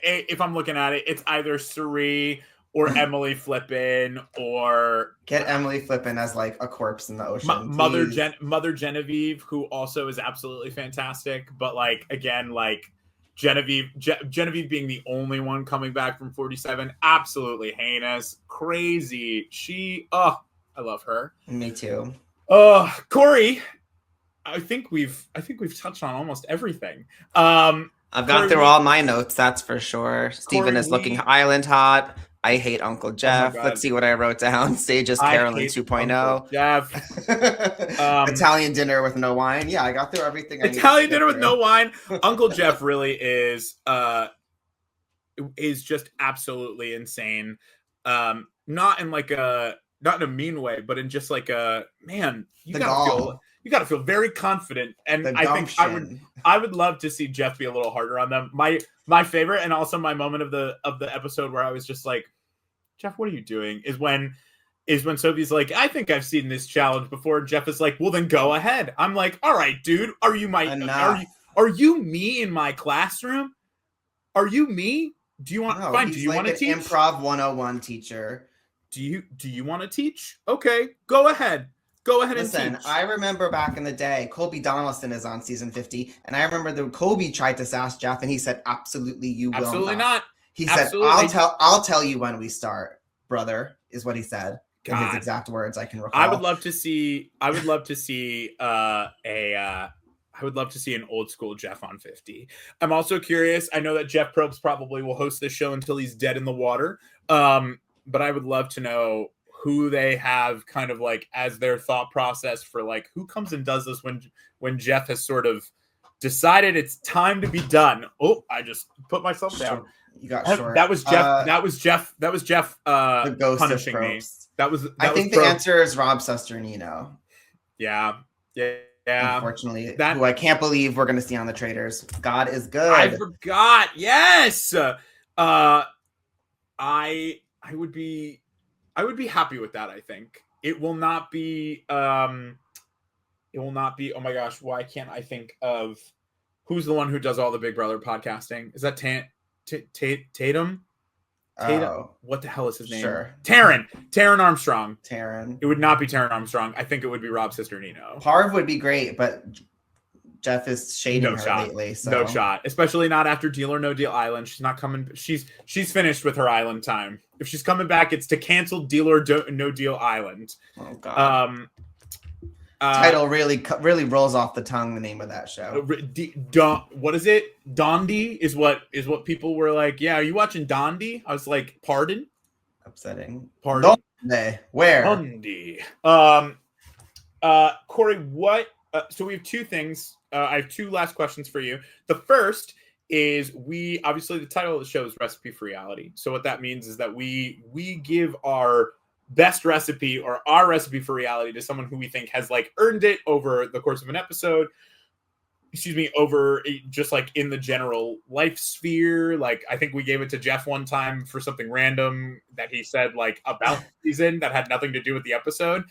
If I'm looking at it, it's either Suri or Emily Flippin, or get Emily Flippin as like a corpse in the ocean. Mother Genevieve, who also is absolutely fantastic, but like again, like Genevieve being the only one coming back from 47, absolutely heinous, crazy. I love her. Me too. Corey, I think we've touched on almost everything. I've gone through all my notes, that's for sure. Steven is looking island hot. I hate Uncle Jeff. Let's see what I wrote down. Sage's Carolyn 2.0. Jeff. Italian dinner with no wine. Yeah, I got through everything. Italian dinner with no wine. Uncle Jeff really is just absolutely insane. Not in like a not in a mean way, but in just like a man, you gotta feel very confident. And I think I would love to see Jeff be a little harder on them. My favorite, and also my moment of the episode where I was just like, Jeff, what are you doing? Is when Sophie's like, I think I've seen this challenge before. Jeff is like, well, then go ahead. I'm like, all right, dude, are you me in my classroom? Are you me? Do you want? No, fine. Do you want to teach? Improv 101 teacher. Do you want to teach? Okay, go ahead. Go ahead. Listen, and teach. I remember back in the day, Colby Donaldson is on season 50, and I remember that Colby tried to sass Jeff, and he said, "Absolutely, you will absolutely not." He Absolutely. said, "I'll tell you when we start, brother," is what he said. God. In his exact words, I can recall. I would love to see an old school Jeff on 50. I'm also curious. I know that Jeff Probst probably will host this show until he's dead in the water. But I would love to know who they have kind of like as their thought process for like who comes and does this when Jeff has sort of decided it's time to be done. Oh, I just put myself down. You got short. That was Jeff. That was Jeff. The ghost punishing me. I think the answer is Rob Sesternino. Yeah. Unfortunately, who I can't believe we're going to see on the Traitors. God is good. I forgot. Yes. I would be happy with that. I think it will not be. Oh my gosh! Why can't I think of who's the one who does all the Big Brother podcasting? Is that Tatum? Oh. What the hell is his name? Sure. Taron Armstrong. Taron. It would not be Taron Armstrong. I think it would be Rob Sesternino. Parv would be great, but Jeff is shading her lately. So. No shot. Especially not after Deal or No Deal Island. She's not coming. She's finished with her island time. If she's coming back, it's to cancel Deal or No Deal Island. Oh God. Title really rolls off the tongue. The name of that show. What is it? Dondi is what people were like. Yeah, are you watching Dondi? I was like, pardon. Upsetting. Pardon. Donde? Where? Dondi. Corey, what? So we have two things. I have two last questions for you. The first is obviously the title of the show is Recipe for Reality. So what that means is that we give our best recipe or our recipe for reality to someone who we think has like earned it over the course of an episode. Over just like in the general life sphere. Like I think we gave it to Jeff one time for something random that he said like about the season that had nothing to do with the episode.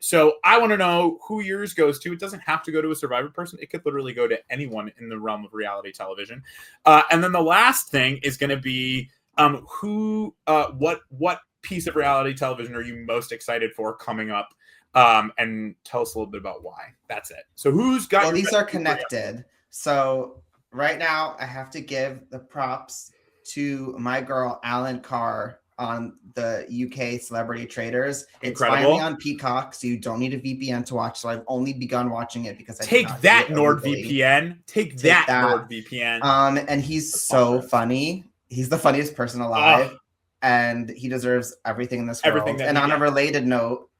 So I want to know who yours goes to. It doesn't have to go to a Survivor person. It could literally go to anyone in the realm of reality television. And then the last thing is going to be what piece of reality television are you most excited for coming up? And tell us a little bit about why. That's it. So who's got? Well, these are connected. So right now I have to give the props to my girl Alan Carr on the UK Celebrity Traitors. It's finally on Peacock, so you don't need a VPN to watch. So I've only begun watching it because I take that NordVPN. Take that NordVPN. And he's so funny. He's the funniest person alive, and he deserves everything in this world. And on a related note,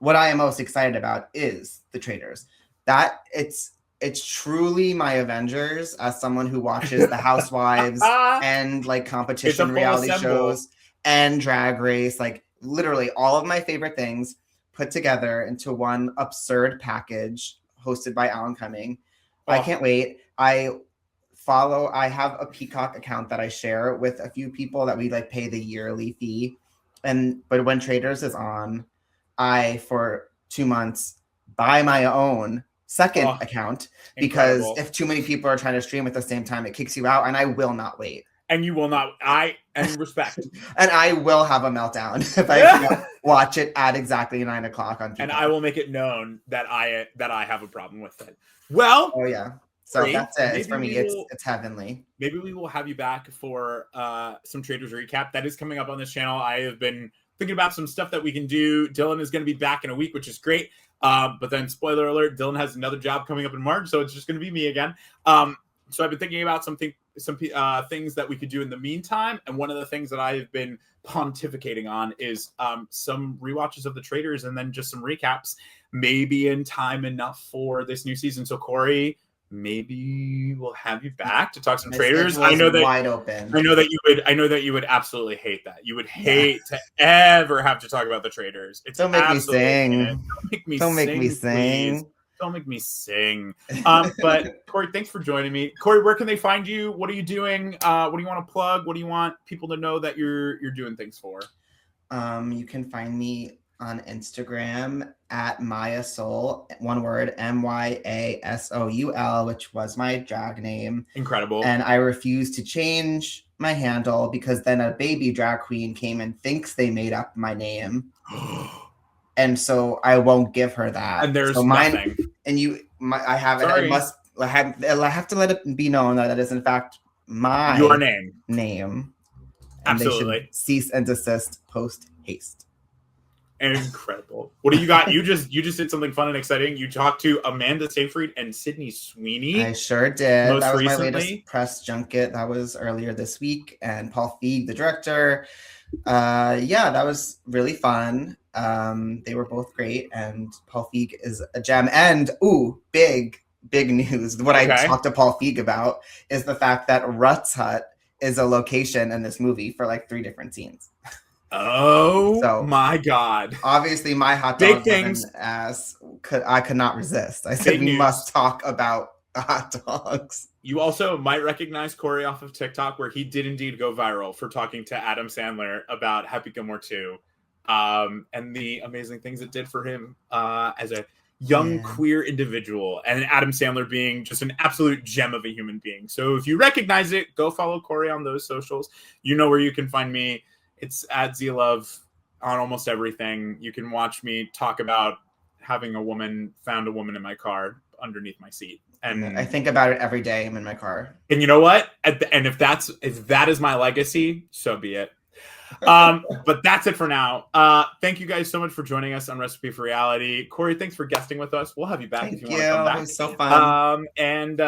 what I am most excited about is the Traitors. That it's truly my Avengers as someone who watches the Housewives and like competition reality shows and Drag Race, like literally all of my favorite things put together into one absurd package hosted by Alan Cumming. I can't wait. I have a Peacock account that I share with a few people that we like pay the yearly fee. But when Traitors is on, I for 2 months buy my own second account because if too many people are trying to stream at the same time, it kicks you out, and I will not wait. And you will not. Respect. And I will have a meltdown if I watch it at exactly 9 o'clock on Peacock. And I will make it known that I have a problem with it. Well. Oh yeah. So that's it. It's for me. It's heavenly. Maybe we will have you back for some Traitors recap. That is coming up on this channel. I have been thinking about some stuff that we can do. Dylan is going to be back in a week, which is great. But then, spoiler alert, Dylan has another job coming up in March, so it's just going to be me again. So I've been thinking about some things that we could do in the meantime. And one of the things that I have been pontificating on is some rewatches of the Traitors and then just some recaps, maybe in time enough for this new season. So Corey, maybe we'll have you back to talk some My trailers. schedule is wide open. I know that you would absolutely hate that. You would hate to ever have to talk about the traitors. It's Don't make me sing. Don't make me sing. Don't make me sing. But Corey, thanks for joining me. Corey, where can they find you? What are you doing? What do you want to plug? What do you want people to know that you're doing things for? You can find me on Instagram at Maya Soul, one word, MYASOUL, which was my drag name. Incredible. And I refuse to change my handle because then a baby drag queen came and thinks they made up my name. And so I won't give her that. And there's nothing. And I have it. I have to let it be known that it is in fact your name. And absolutely. They should cease and desist post haste. Incredible. What do you got? You just did something fun and exciting. You talked to Amanda Seyfried and Sydney Sweeney. I sure did. That was recently. My latest press junket. That was earlier this week. And Paul Feig, the director. That was really fun. They were both great. And Paul Feig is a gem. And big news. What I talked to Paul Feig about is the fact that Rutt's Hut is a location in this movie for like 3 different scenes. Oh, my God. Obviously, my hot dog ass I could not resist. I said, we must talk about hot dogs. You also might recognize Corey off of TikTok, where he did indeed go viral for talking to Adam Sandler about Happy Gilmore 2 and the amazing things it did for him as a young queer individual, and Adam Sandler being just an absolute gem of a human being. So if you recognize it, go follow Corey on those socials. You know where you can find me. It's at ZLove on almost everything. You can watch me talk about having found a woman in my car underneath my seat. And I think about it every day. I'm in my car. And you know what? And if that is my legacy, so be it. But that's it for now. Thank you guys so much for joining us on Recipe for Reality. Corey, thanks for guesting with us. We'll have you back if you want to come back. It was so fun. And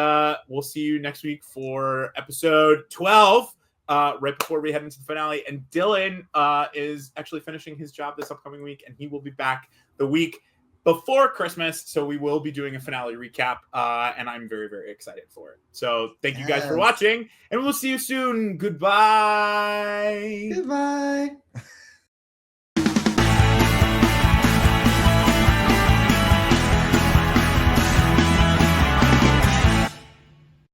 we'll see you next week for episode 12. Right before we head into the finale. And Dylan is actually finishing his job this upcoming week, and he will be back the week before Christmas. So we will be doing a finale recap, and I'm very, very excited for it. So thank you guys for watching, and we'll see you soon. Goodbye. Goodbye.